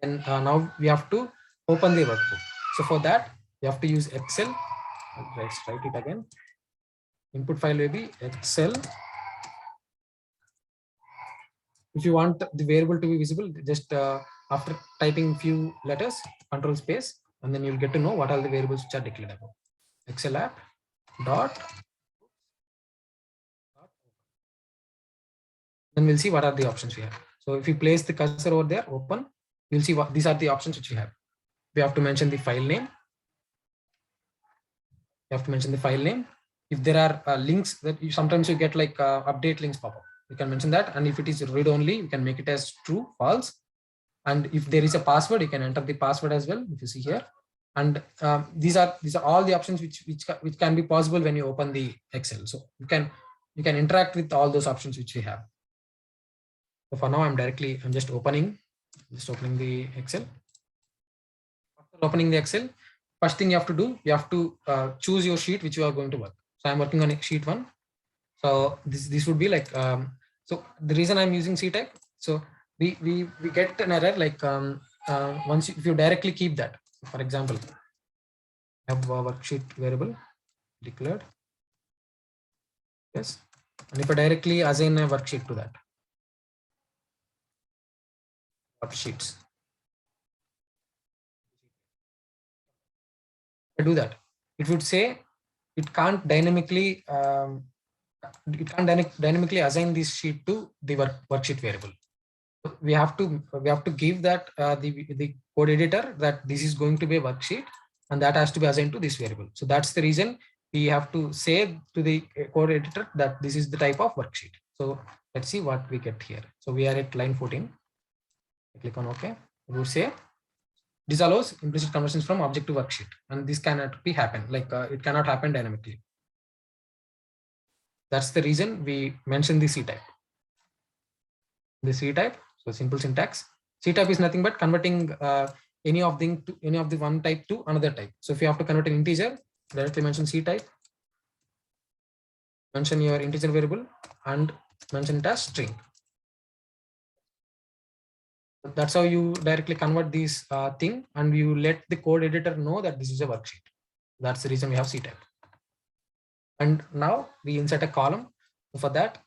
And now we have to open the workbook. So for that, you have to use Excel. Let's write it again. Input file will be Excel. If you want the variable to be visible, just after typing few letters, control space, and then you'll get to know what are the variables which are declared above. Excel app dot. Then we'll see what are the options we have. So if you place the cursor over there, open, you'll see what these are the options which we have. We have to mention the file name. You have to mention the file name. If there are links that sometimes you get like update links pop up, you can mention that. And if it is read only, you can make it as true, false. And if there is a password, you can enter the password as well. If you see here, and these are all the options which can be possible when you open the Excel. So you can interact with all those options which we have. So for now, I'm just opening the Excel. After opening the Excel, first thing you have to do, you have to choose your sheet which you are going to work. So I'm working on sheet 1. So this would be like, so the reason I'm using CTech, so we get an error like if you directly keep that. For example, I have a worksheet variable declared. Yes. And if I directly assign a worksheet to that. Worksheets. I do that. It would say it can't dynamically assign this sheet to the worksheet variable. So we have to give that the code editor that this is going to be a worksheet, and that has to be assigned to this variable. So that's the reason we have to say to the code editor that this is the type of worksheet. So let's see what we get here. So we are at line 14. I click on OK. It would say this allows implicit conversions from object to worksheet, and this cannot be happen. Like it cannot happen dynamically. That's the reason we mentioned the C type. The C type. So simple syntax. C type is nothing but converting any of the one type to another type. So if you have to convert an integer, directly mention C type. Mention your integer variable and mention it as string. That's how you directly convert this thing, and you let the code editor know that this is a worksheet. That's the reason we have C type. And now we insert a column. For that,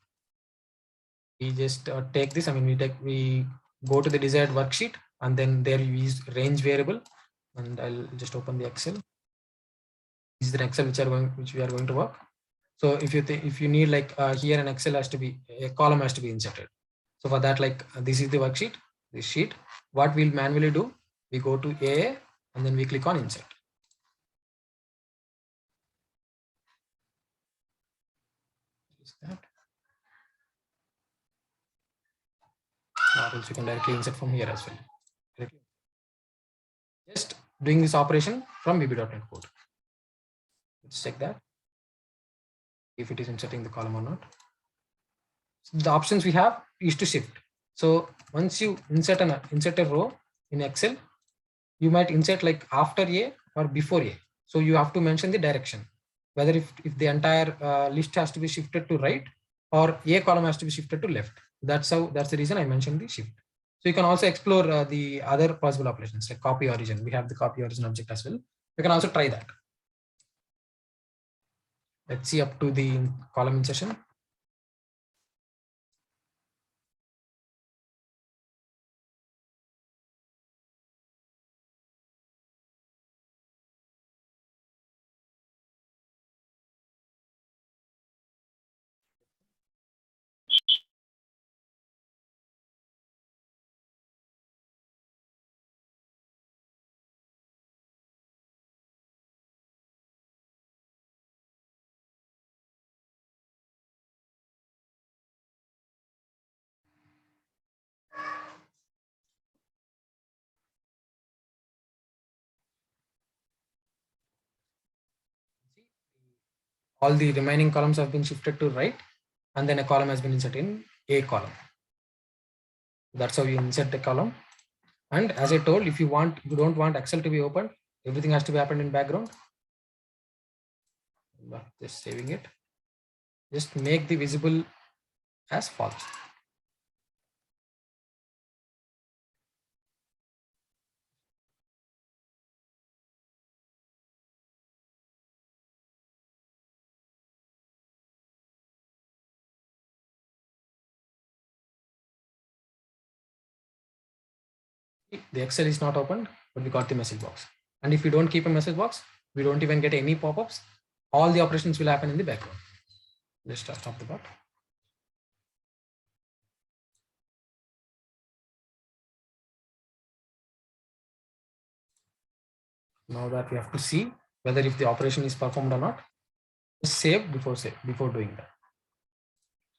we just take this. I mean, we go to the desired worksheet, and then there you use range variable. And I'll just open the Excel. This is the Excel which we are going to work. So if you need like here an Excel has to be a column has to be inserted. So for that, like this is the worksheet. This sheet, what we'll manually do, we go to AA and then we click on insert. Is that? Or else you can directly insert from here as well. Just doing this operation from VB.NET code. Let's check that if it is inserting the column or not. So the options we have is to shift. So once you insert a row in Excel, you might insert like after A or before A. So you have to mention the direction, whether if the entire list has to be shifted to right or A column has to be shifted to left. That's the reason I mentioned the shift. So you can also explore the other possible operations like copy origin. We have the copy origin object as well. You can also try that. Let's see up to the column insertion. all the remaining columns have been shifted to right, and then a column has been inserted in A column. That's how you insert the column. And as I told, if you don't want Excel to be opened, everything has to be happened in background. Just saving it. Just make the visible as false. The Excel is not opened, but we got the message box. And if we don't keep a message box, we don't even get any pop-ups. All the operations will happen in the background. Let's stop the bot. Now that we have to see whether if the operation is performed or not, just save before doing that.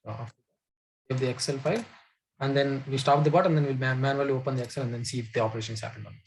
So save the Excel file, and then we stop the bot, and then we'll manually open the Excel and then see if the operation is happened or not.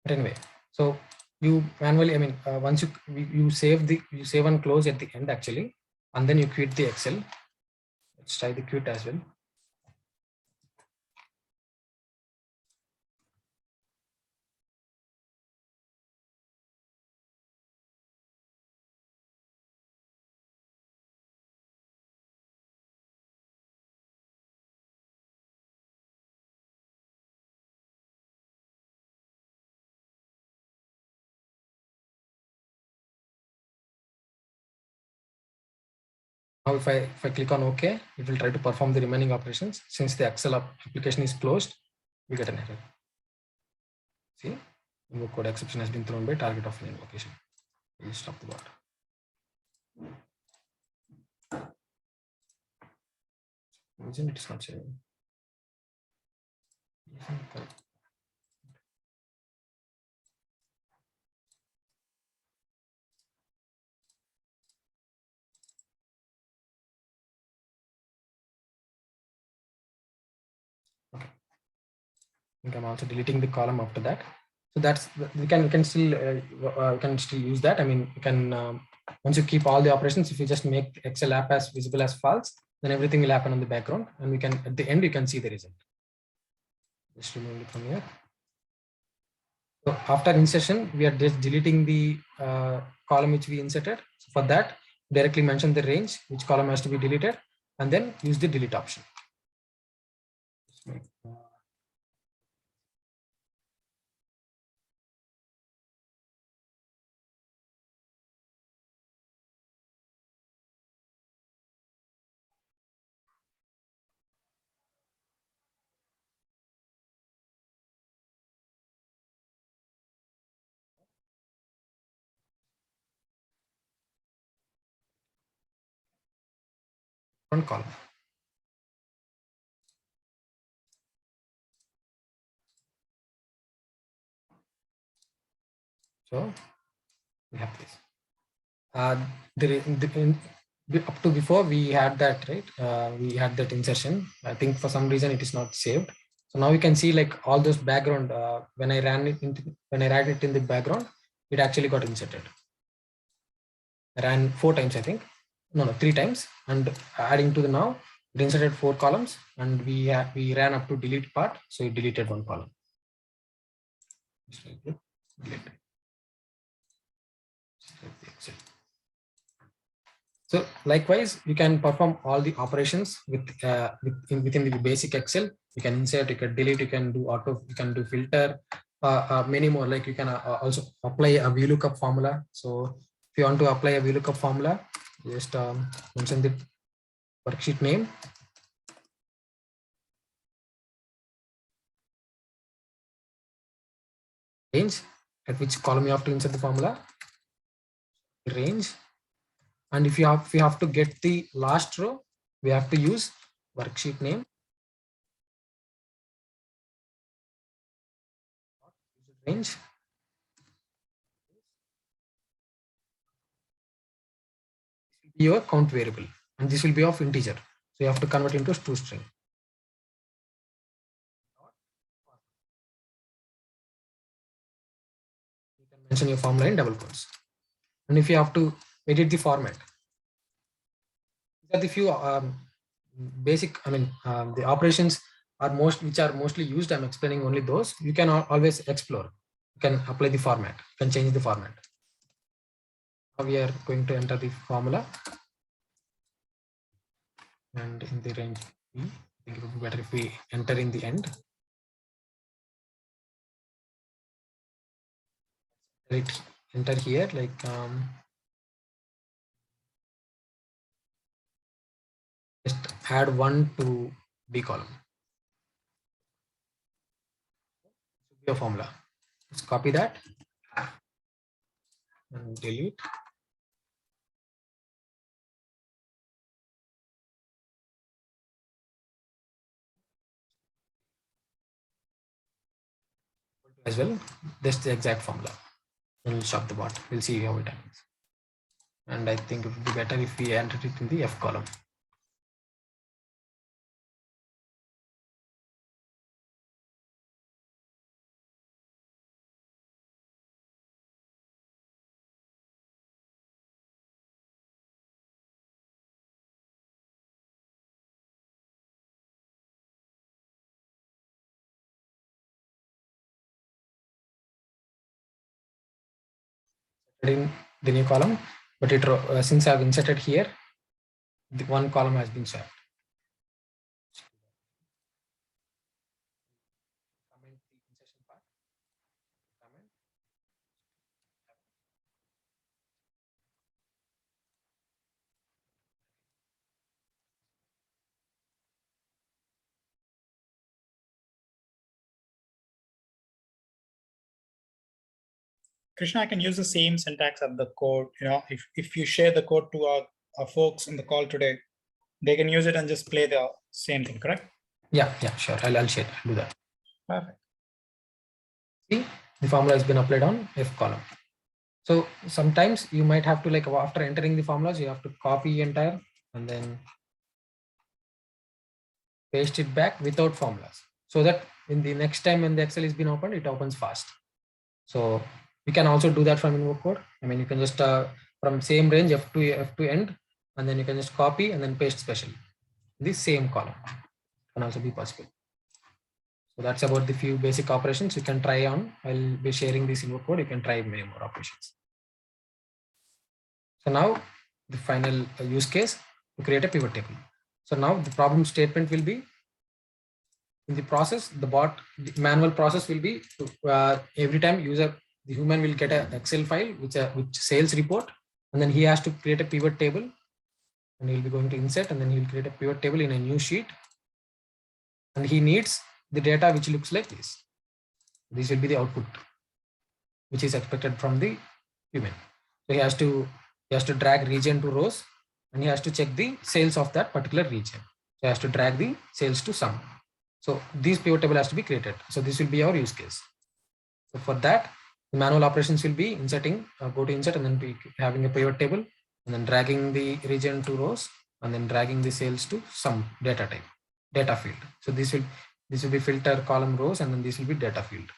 But anyway, so you manually, once you save and close at the end actually, and then you quit the Excel. Let's try the quit as well. Now if I click on OK, it will try to perform the remaining operations. Since the Excel application is closed, we get an error. See, invoke code exception has been thrown by target of invocation. We'll stop the bot. Isn't it not saving? Okay. I think I'm also deleting the column after that. So that's we can still use that. I mean, you can once you keep all the operations, if you just make Excel app as visible as false, then everything will happen on the background, and we can at the end you can see the result. Just remove it from here. So after insertion, we are just deleting the column which we inserted. So for that, directly mention the range which column has to be deleted, and then use the delete option. One column. So we have this. Up to before we had that, right? We had that insertion. I think for some reason it is not saved. So now you can see like all those background. When I ran it in the background, it actually got inserted. I ran 4 times, I think. No, 3 times, and adding to the now it inserted 4 columns, and we ran up to delete part, so it deleted 1 column. Delete. So likewise, you can perform all the operations within the basic Excel. You can insert, you can delete, you can do auto, you can do filter, many more. Like you can also apply a VLOOKUP formula. So if you want to apply a VLOOKUP formula, just mention the worksheet name. Range, at which column you have to insert the formula. Range. And if you have to get the last row, we have to use worksheet name. Range. Your count variable, and this will be of integer. So you have to convert into toString. You can mention your formula in double quotes. And if you have to edit the format, these are the few basic, the operations which are mostly used. I'm explaining only those. You can always explore. You can apply the format, you can change the format. Now we are going to enter the formula. And in the range, I think it would be better if we enter in the end. Enter here, like just add 1 to B column. Your formula. Let's copy that and delete. As well, that's the exact formula. And we'll shop the bot. We'll see how it happens. And I think it would be better if we enter it in the F column. In the new column, but it since I've inserted here, the 1 column has been swapped. Comment the insertion part. Comment. Krishna, I can use the same syntax of the code. If you share the code to our folks in the call today, they can use it and just play the same thing, correct? Yeah, sure. I'll share. I'll do that. Perfect. See, the formula has been applied on F column. So sometimes you might have to, like, after entering the formulas, you have to copy entire and then paste it back without formulas, so that in the next time when the Excel is been opened, it opens fast. So you can also do that from invoke code. You can just from same range F to end, and then you can just copy and then paste specially the same column. Can also be possible. So that's about the few basic operations you can try on. I'll be sharing this invoke code. You can try many more operations. So now the final use case to create a pivot table. So now the problem statement will be, in the process, the manual process will be every time the human will get an Excel file which sales report, and then he has to create a pivot table, and he'll be going to insert, and then he'll create a pivot table in a new sheet, and he needs the data which looks like this. This will be the output which is expected from the human. So he has to drag region to rows, and he has to check the sales of that particular region. So he has to drag the sales to sum. So this pivot table has to be created. So this will be our use case. So for that, The manual operations will be inserting, go to insert and then be having a pivot table and then dragging the region to rows and then dragging the sales to some data type, data field. So this will be filter column rows and then this will be data field.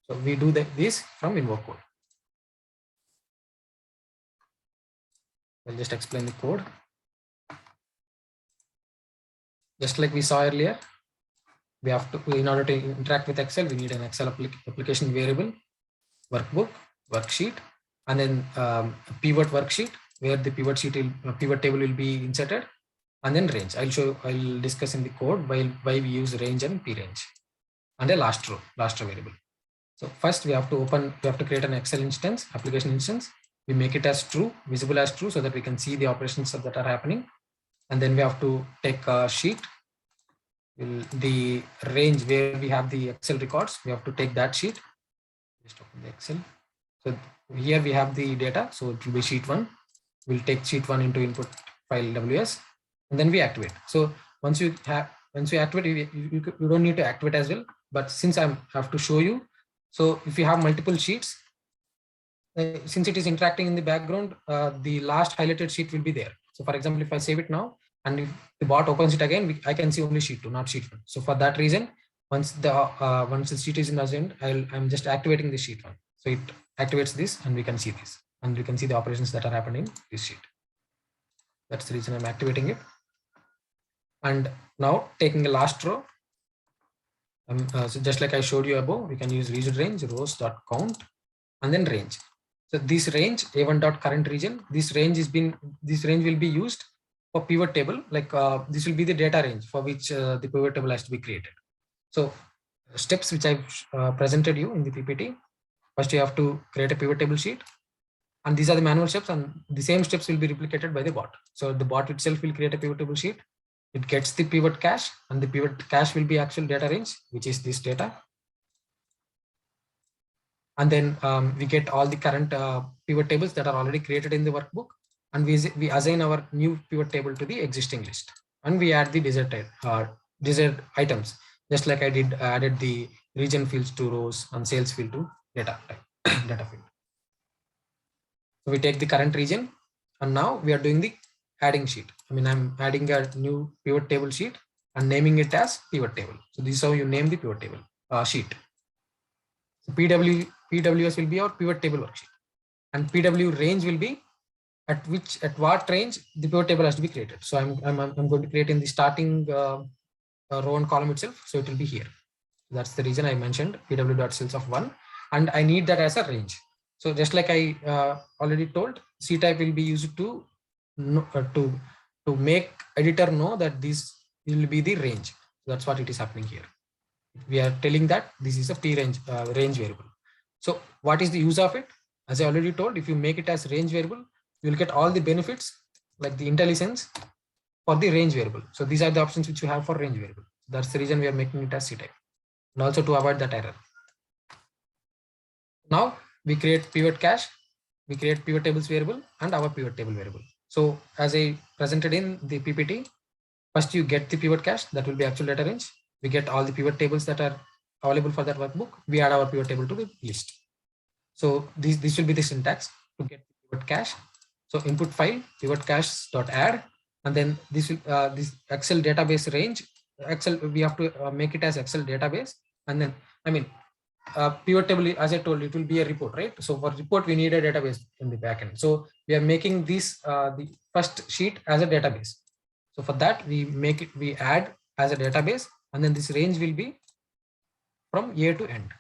So we do this from invoke code. I'll just explain the code. Just like we saw earlier, we have to, in order to interact with Excel, we need an Excel application variable, workbook, worksheet, and then a pivot worksheet where the pivot table will be inserted, and then range. I'll discuss in the code why we use range and p-range, and a last row variable. So first we have to create an Excel instance, application instance. We make it as true, visible as true, so that we can see the operations that are happening. And then we have to take a sheet, the range where we have the Excel records. We have to take that sheet. Just open the Excel. So here we have the data. So it will be sheet 1. We'll take sheet 1 into input file WS, and then we activate. So once you activate, you don't need to activate as well. But since I have to show you, so if you have multiple sheets, since it is interacting in the background, the last highlighted sheet will be there. So for example, if I save it now and if the bot opens it again, I can see only sheet 2, not sheet 1. So for that reason, once the sheet is in assigned, I'm just activating the sheet 1. So it activates this and we can see this, and we can see the operations that are happening in this sheet. That's the reason I'm activating it. And now taking the last row, so just like I showed you above, we can use region range rows.count and then range. So this range a1.current region, this range will be used for pivot table. Like this will be the data range for which the pivot table has to be created. So steps which I've presented you in the PPT. First, you have to create a pivot table sheet, and these are the manual steps, and the same steps will be replicated by the bot. So the bot itself will create a pivot table sheet. It gets the pivot cache, and the pivot cache will be actual data range, which is this data. And then we get all the current pivot tables that are already created in the workbook, and we assign our new pivot table to the existing list, and we add the desired items, just like I added the region fields to rows and sales field to data field. So we take the current region, and now we are doing the adding sheet. I mean, I'm adding a new pivot table sheet and naming it as pivot table. So this is how you name the pivot table sheet. So PWS will be our pivot table worksheet, and PW range will be at what range the pivot table has to be created. So I'm going to create in the starting row and column itself. So it will be here. That's the reason I mentioned pw.cells of 1, and I need that as a range. So just like I already told, C type will be used to make editor know that this will be the range. So that's what it is happening here. We are telling that this is a p-range range variable. So what is the use of it? As I already told, if you make it as range variable, you will get all the benefits like the IntelliSense for the range variable. So these are the options which you have for range variable. That's the reason we are making it as C type, and also to avoid that error. Now we create pivot cache, we create pivot tables variable and our pivot table variable. So as I presented in the PPT, first you get the pivot cache, that will be actual data range. We get all the pivot tables that are available for that workbook. We add our pivot table to the list. So this will be the syntax to get the pivot cache. So input file pivot cache dot add, and then this will this Excel database range. Excel, we have to make it as Excel database, and then pivot table, as I told, it will be a report, right? So for report we need a database in the backend. So we are making this the first sheet as a database. So for that we add as a database, and then this range will be from A to end.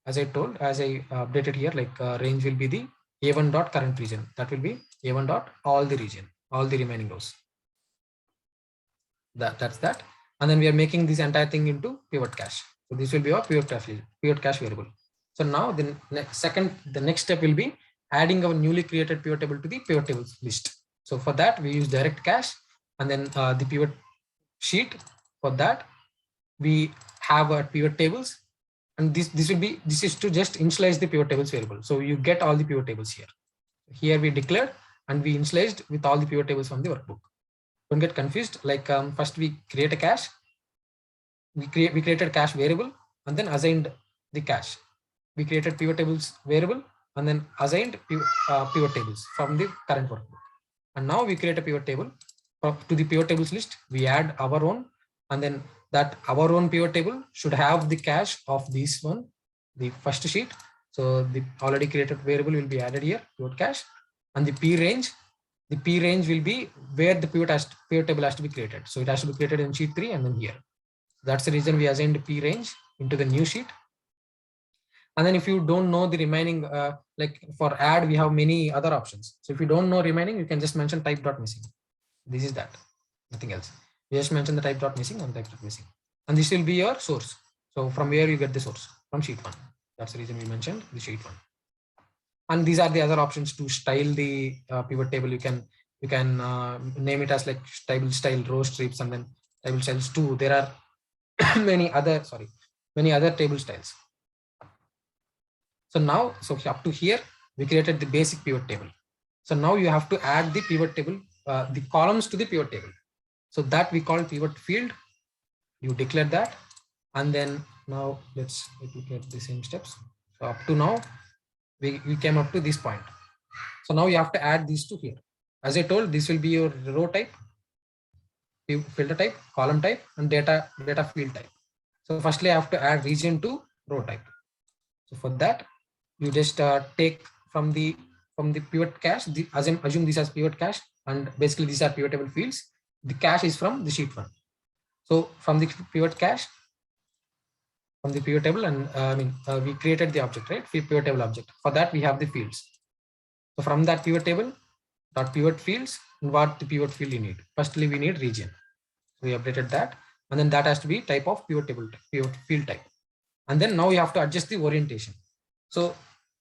As I told, as I updated here, like range will be the A1 dot current region. That will be A1 dot all the region, all the remaining rows. That's that. And then we are making this entire thing into pivot cache. So this will be our pivot cache variable. So now the next step will be adding our newly created pivot table to the pivot tables list. So for that we use direct cache, and then the pivot sheet. For that we have our pivot tables, and this is to just initialize the pivot tables variable. So you get all the pivot tables here. Here we declared and we initialized with all the pivot tables from the workbook. Don't get confused. Like first we create a cache. We created cache variable and then assigned the cache. we created pivot tables variable and then assigned pivot tables from the current workbook. And now we create a pivot table. To the pivot tables list, we add our own, and then that our own pivot table should have the cache of this one, the first sheet. So the already created variable will be added here, pivot cache, and the p range will be where the pivot table has to be created. So it has to be created in sheet 3 and then here. That's the reason we assigned p range into the new sheet. And then if you don't know the remaining, like for add, we have many other options. So if you don't know remaining, you can just mention type dot missing. This is that, nothing else. You just mention the type dot missing and type dot missing. And this will be your source. So from where you get the source, from sheet 1. That's the reason we mentioned the sheet 1. And these are the other options to style the pivot table. You can name it as like table style row strips and then table styles too. There are many other table styles. So now, so up to here, we created the basic pivot table. So now you have to add the pivot table, the columns to the pivot table. So that we call pivot field. You declare that. And then now let's look at the same steps. So up to now, we came up to this point. So now you have to add these two here. As I told, this will be your row type, filter type, column type, and data field type. So firstly, I have to add region to row type. So for that, you just take from the pivot cache, assume this as pivot cache, and basically these are pivot table fields. The cache is from the sheet 1. So from the pivot cache, from the pivot table, and we created the object, right? Pivot table object. For that, we have the fields. So from that pivot table, dot pivot fields, and what the pivot field you need. Firstly, we need region. So we updated that, and then that has to be type of pivot table, pivot field type. And then now you have to adjust the orientation. So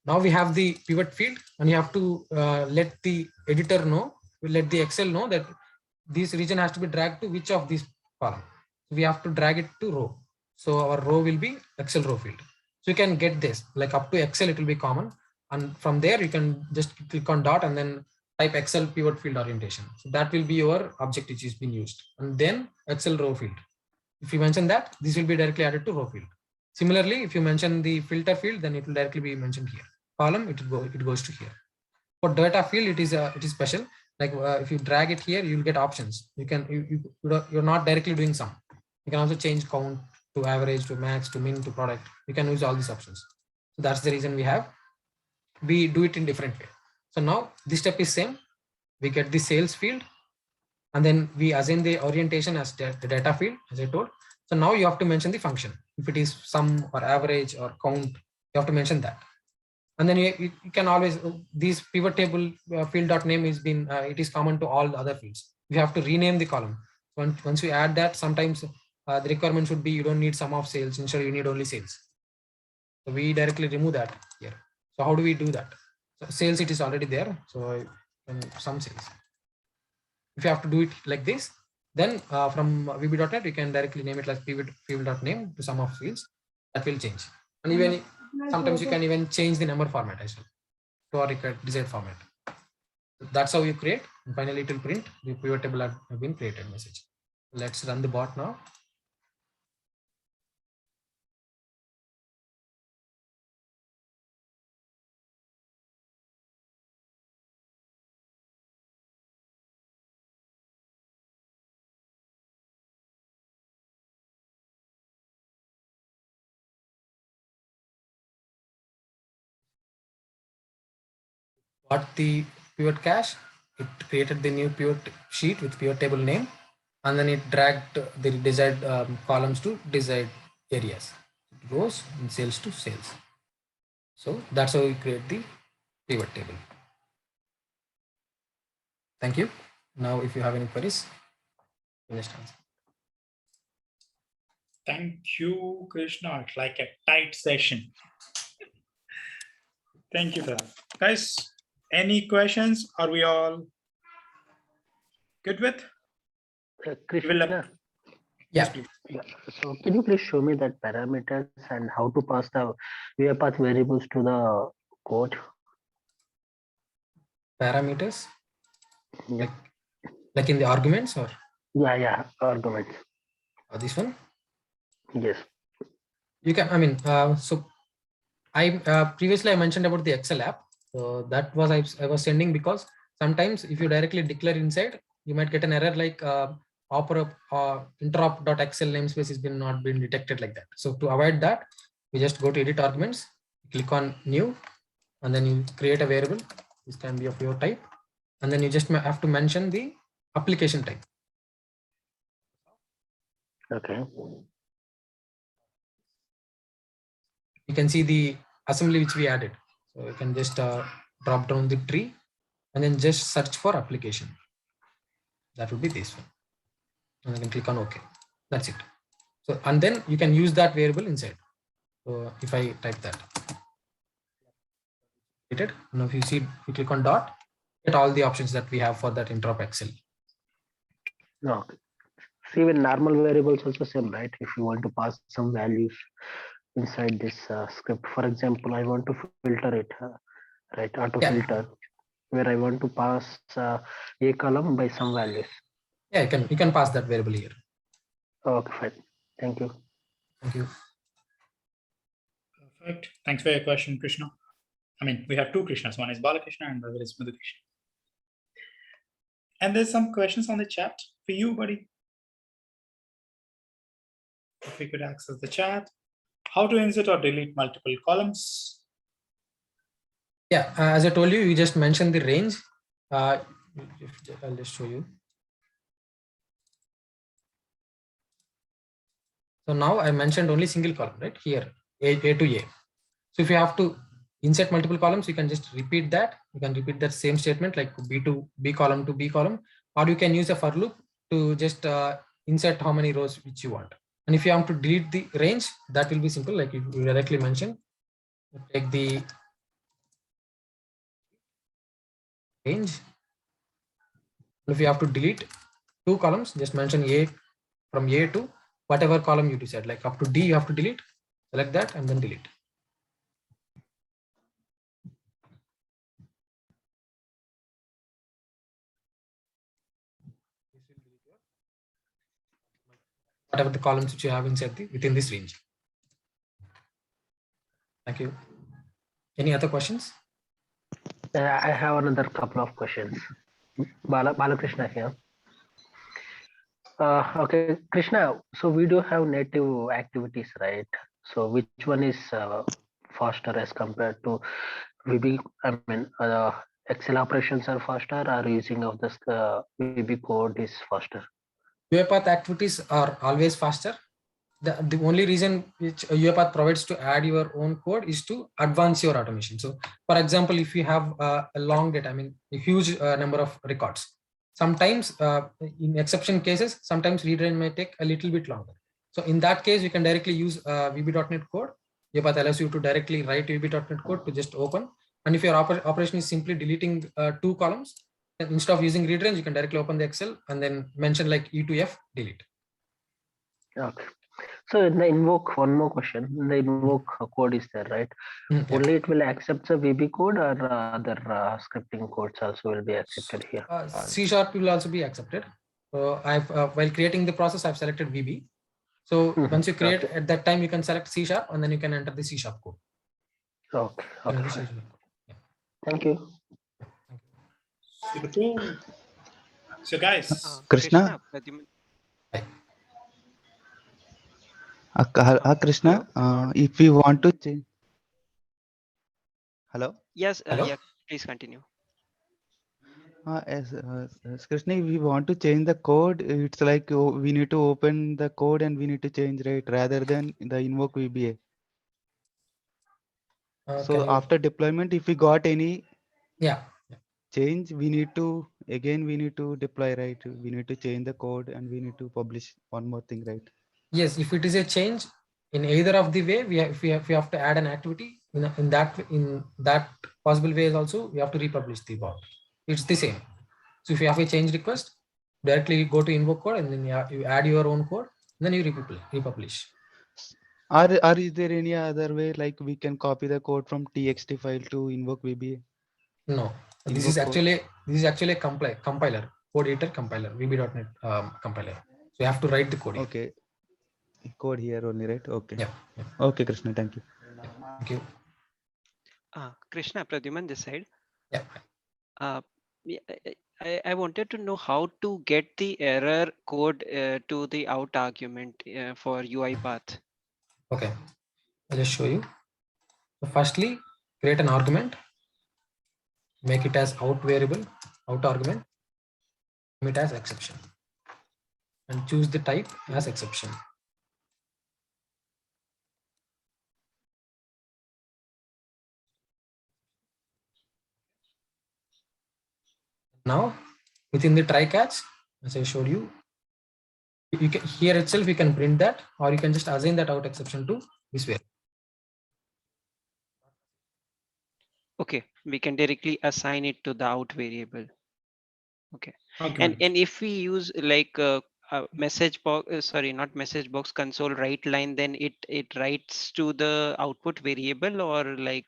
now we have the pivot field, and you have to let the editor know, let the Excel know that this region has to be dragged to which of these column. We have to drag it to row. So our row will be Excel row field. So you can get this, like up to Excel, it will be common. And from there, you can just click on dot and then type Excel pivot field orientation. So that will be your object which is being used. And then Excel row field. If you mention that, this will be directly added to row field. Similarly, if you mention the filter field, then it will directly be mentioned here. Column, it goes to here. For data field, it is special. Like if you drag it here, you will get options. You're not directly doing sum. You can also change count to average, to max, to min, to product. You can use all these options. So that's the reason we do it in different way. So now this step is same. We get the sales field, and then we assign the orientation as the data field, as I told. So now you have to mention the function. If it is sum or average or count, you have to mention that. And then you can always, these pivot table field dot name is been, it is common to all the other fields. You have to rename the column. Once you add that, sometimes the requirement should be you don't need sum of sales, instead you need only sales. So we directly remove that here. So how do we do that? So sales, it is already there. So some sales. If you have to do it like this, then from VB.NET, you can directly name it like pivot field.name to sum of fields. That will change. And even sometimes you can even change the number format as well to our desired format. So that's how you create. And finally, it will print the pivot table have been created message. Let's run the bot now. Got the pivot cache, it created the new pivot sheet with pivot table name, and then it dragged the desired columns to desired areas, rows and sales to sales. So that's how we create the pivot table. Thank you. Now, if you have any queries, just answer. Thank you, Krishna. It's like a tight session. Thank you for that. Guys, any questions? Are we all good with? Krishna, Yeah. yeah. So can you please show me that parameters and how to pass the UiPath variables to the code? Parameters? Yeah. Like in the arguments or? Yeah, arguments. This one? Yes. You can, so Previously I mentioned about the Excel app. So that was I was sending because sometimes if you directly declare inside, you might get an error like interop.excel namespace has been not been detected like that. So to avoid that, we just go to edit arguments, click on new, and then you create a variable. This can be of your type, and then you just have to mention the application type. Okay. You can see the assembly which we added. So you can just drop down the tree and then just search for application. That would be this one. And I can click on OK. That's it. So, and then you can use that variable inside. So if I type that, now if you see, you click on dot, get all the options that we have for that interop Excel. No. See, with normal variables also same, right? If you want to pass some values inside this script, for example, I want to filter it, right? Auto filter, where I want to pass a column by some values. Yeah, you can pass that variable here. Okay, fine. Thank you. Thank you. Perfect. Thanks for your question, Krishna. I mean, we have two Krishnas. One is Balakrishna and the other is Madhukrishna. And there's some questions on the chat for you, buddy. If we could access the chat. How to insert or delete multiple columns? Yeah, as I told you, you just mentioned the range. I'll just show you. So now I mentioned only single column, right? Here, A to A. So if you have to insert multiple columns, you can just repeat that. You can repeat that same statement like B to B column to B column, or you can use a for loop to just insert how many rows which you want. And if you want to delete the range, that will be simple. Like you directly mention, take the range. If you have to delete two columns, just mention A from A to whatever column you decide, like up to D you have to delete, select that and then delete. Whatever the columns which you have inside within this range. Thank you. Any other questions? I have another couple of questions. Balakrishna here. Okay, Krishna. So we do have native activities, right? So which one is faster as compared to VB? I mean, Excel operations are faster, or using of this VB code is faster? UiPath activities are always faster. The only reason which UiPath provides to add your own code is to advance your automation. So for example, if you have a long data, I mean a huge number of records, sometimes in exception cases, sometimes read range may take a little bit longer. So in that case, you can directly use VB.NET code. UiPath allows you to directly write VB.NET code to just open. And if your operation is simply deleting two columns, then instead of using read range, you can directly open the Excel and then mention like E to F delete. Okay. So in the invoke, one more question. In the invoke code is there, right? Only it will accept the VB code, or other scripting codes also will be accepted here? C# will also be accepted. So I've while creating the process, I've selected VB. So once you create at that time, you can select C# and then you can enter the C# code. Okay. Okay. Thank you. So guys, Krishna. Krishna, if we want to change. Hello. Yes. Hello? Yeah. Please continue. As Krishna, if we want to change the code, it's like we need to open the code and we need to change, right? Rather than the invoke VBA. So after deployment, if we got any change, we need to deploy, right? We need to change the code and we need to publish one more thing, right? Yes, if it is a change in either of the way, if we have to add an activity in that possible ways also, we have to republish the bot. It's the same. So if you have a change request, directly go to invoke code and then you add your own code, and then you republish. Or is there any other way, like we can copy the code from TXT file to invoke VBA? No, this is actually a compiler, code editor compiler, VB.NET compiler. So you have to write the code. Okay, code here only, right? Okay. Yeah. Okay, Krishna, thank you. Thank you. Krishna, Pradyuman this side. Yeah. Yeah, I wanted to know how to get the error code to the out argument for UiPath. Okay, I'll just show you. So firstly, create an argument, make it as out variable, out argument, name it as exception, and choose the type as exception. Now, within the try catch, as I showed you, you can here itself you can print that, or you can just assign that out exception to this variable. Okay, we can directly assign it to the out variable. Okay, Okay. and if we use like a message box, sorry, not message box, console write line, then it writes to the output variable, or like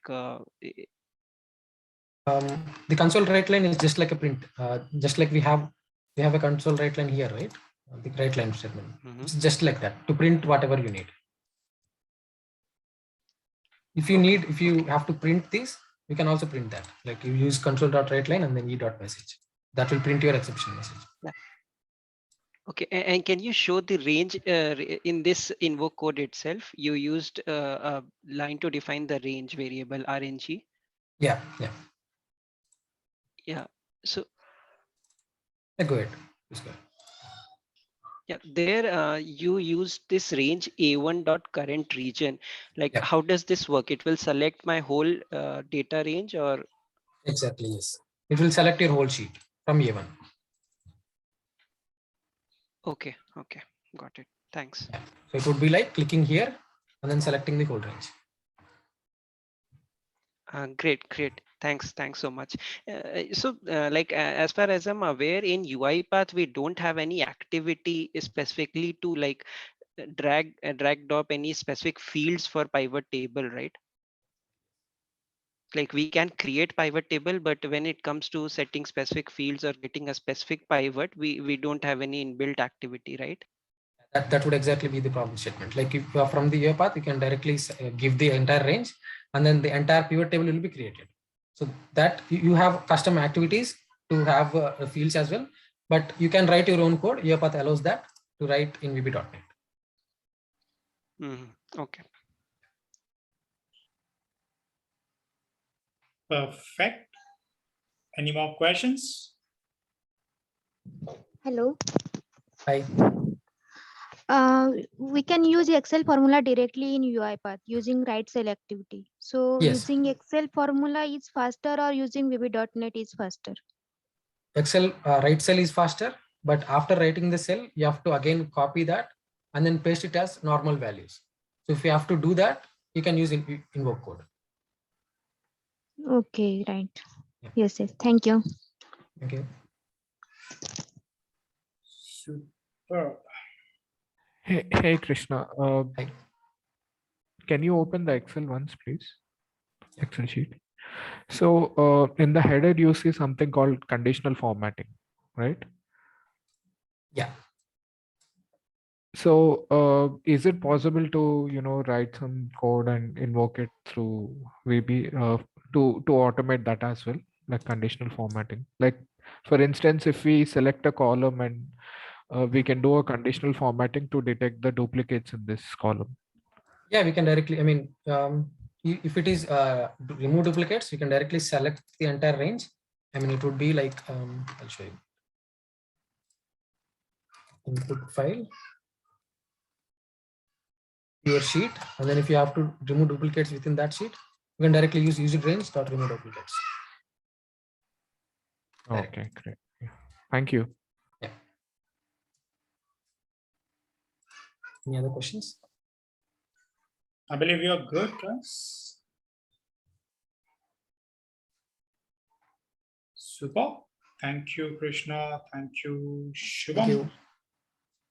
the console write line is just like a print, just like we have a console write line here, right? The write line statement. It's just like that to print whatever you need. If you have to print this, you can also print that. Like you use console.writeLine and then e.message. That will print your exception message. Yeah. Okay, and can you show the range in this invoke code itself? You used a line to define the range variable RNG. Yeah. Yeah. So. Yeah, go ahead. Please go ahead. Yeah, there you use this range A1.current region. Like, how does this work? It will select my whole data range, or? Exactly, yes. It will select your whole sheet from A1. Okay, got it. Thanks. Yeah. So it would be like clicking here and then selecting the whole range. Great. Thanks so much. Like as far as I'm aware, in UiPath we don't have any activity specifically to like drag drop any specific fields for pivot table, right? Like we can create pivot table, but when it comes to setting specific fields or getting a specific pivot, we don't have any inbuilt activity, right? That would exactly be the problem statement. Like if you are from the UiPath, you can directly give the entire range, and then the entire pivot table will be created. So that you have custom activities to have fields as well, but you can write your own code. UiPath allows that to write in VB.NET. Okay. Perfect. Any more questions? Hello. Hi. We can use Excel formula directly in UiPath using write cell activity. So yes. Using Excel formula is faster, or using VB.NET is faster? Excel write cell is faster, but after writing the cell, you have to again copy that and then paste it as normal values. So if you have to do that, you can use invoke code. Okay, right. Yeah. Yes. Thank you. Thank you. Super. Hey Krishna, Hi. Can you open the Excel once, please? Excel sheet. So in the header, you see something called conditional formatting, right? Yeah. So is it possible to, write some code and invoke it through VB to automate that as well, like conditional formatting? Like, for instance, if we select a column and we can do a conditional formatting to detect the duplicates in this column. Yeah, we can directly, if it is remove duplicates, you can directly select the entire range. It would be like, I'll show you. Input file, your sheet, and then if you have to remove duplicates within that sheet, you can directly use useRange.remove duplicates. Okay, great. Yeah. Thank you. Yeah. Any other questions? I believe you're good, guys. Super. Thank you, Krishna. Thank you, Shubham. Thank you.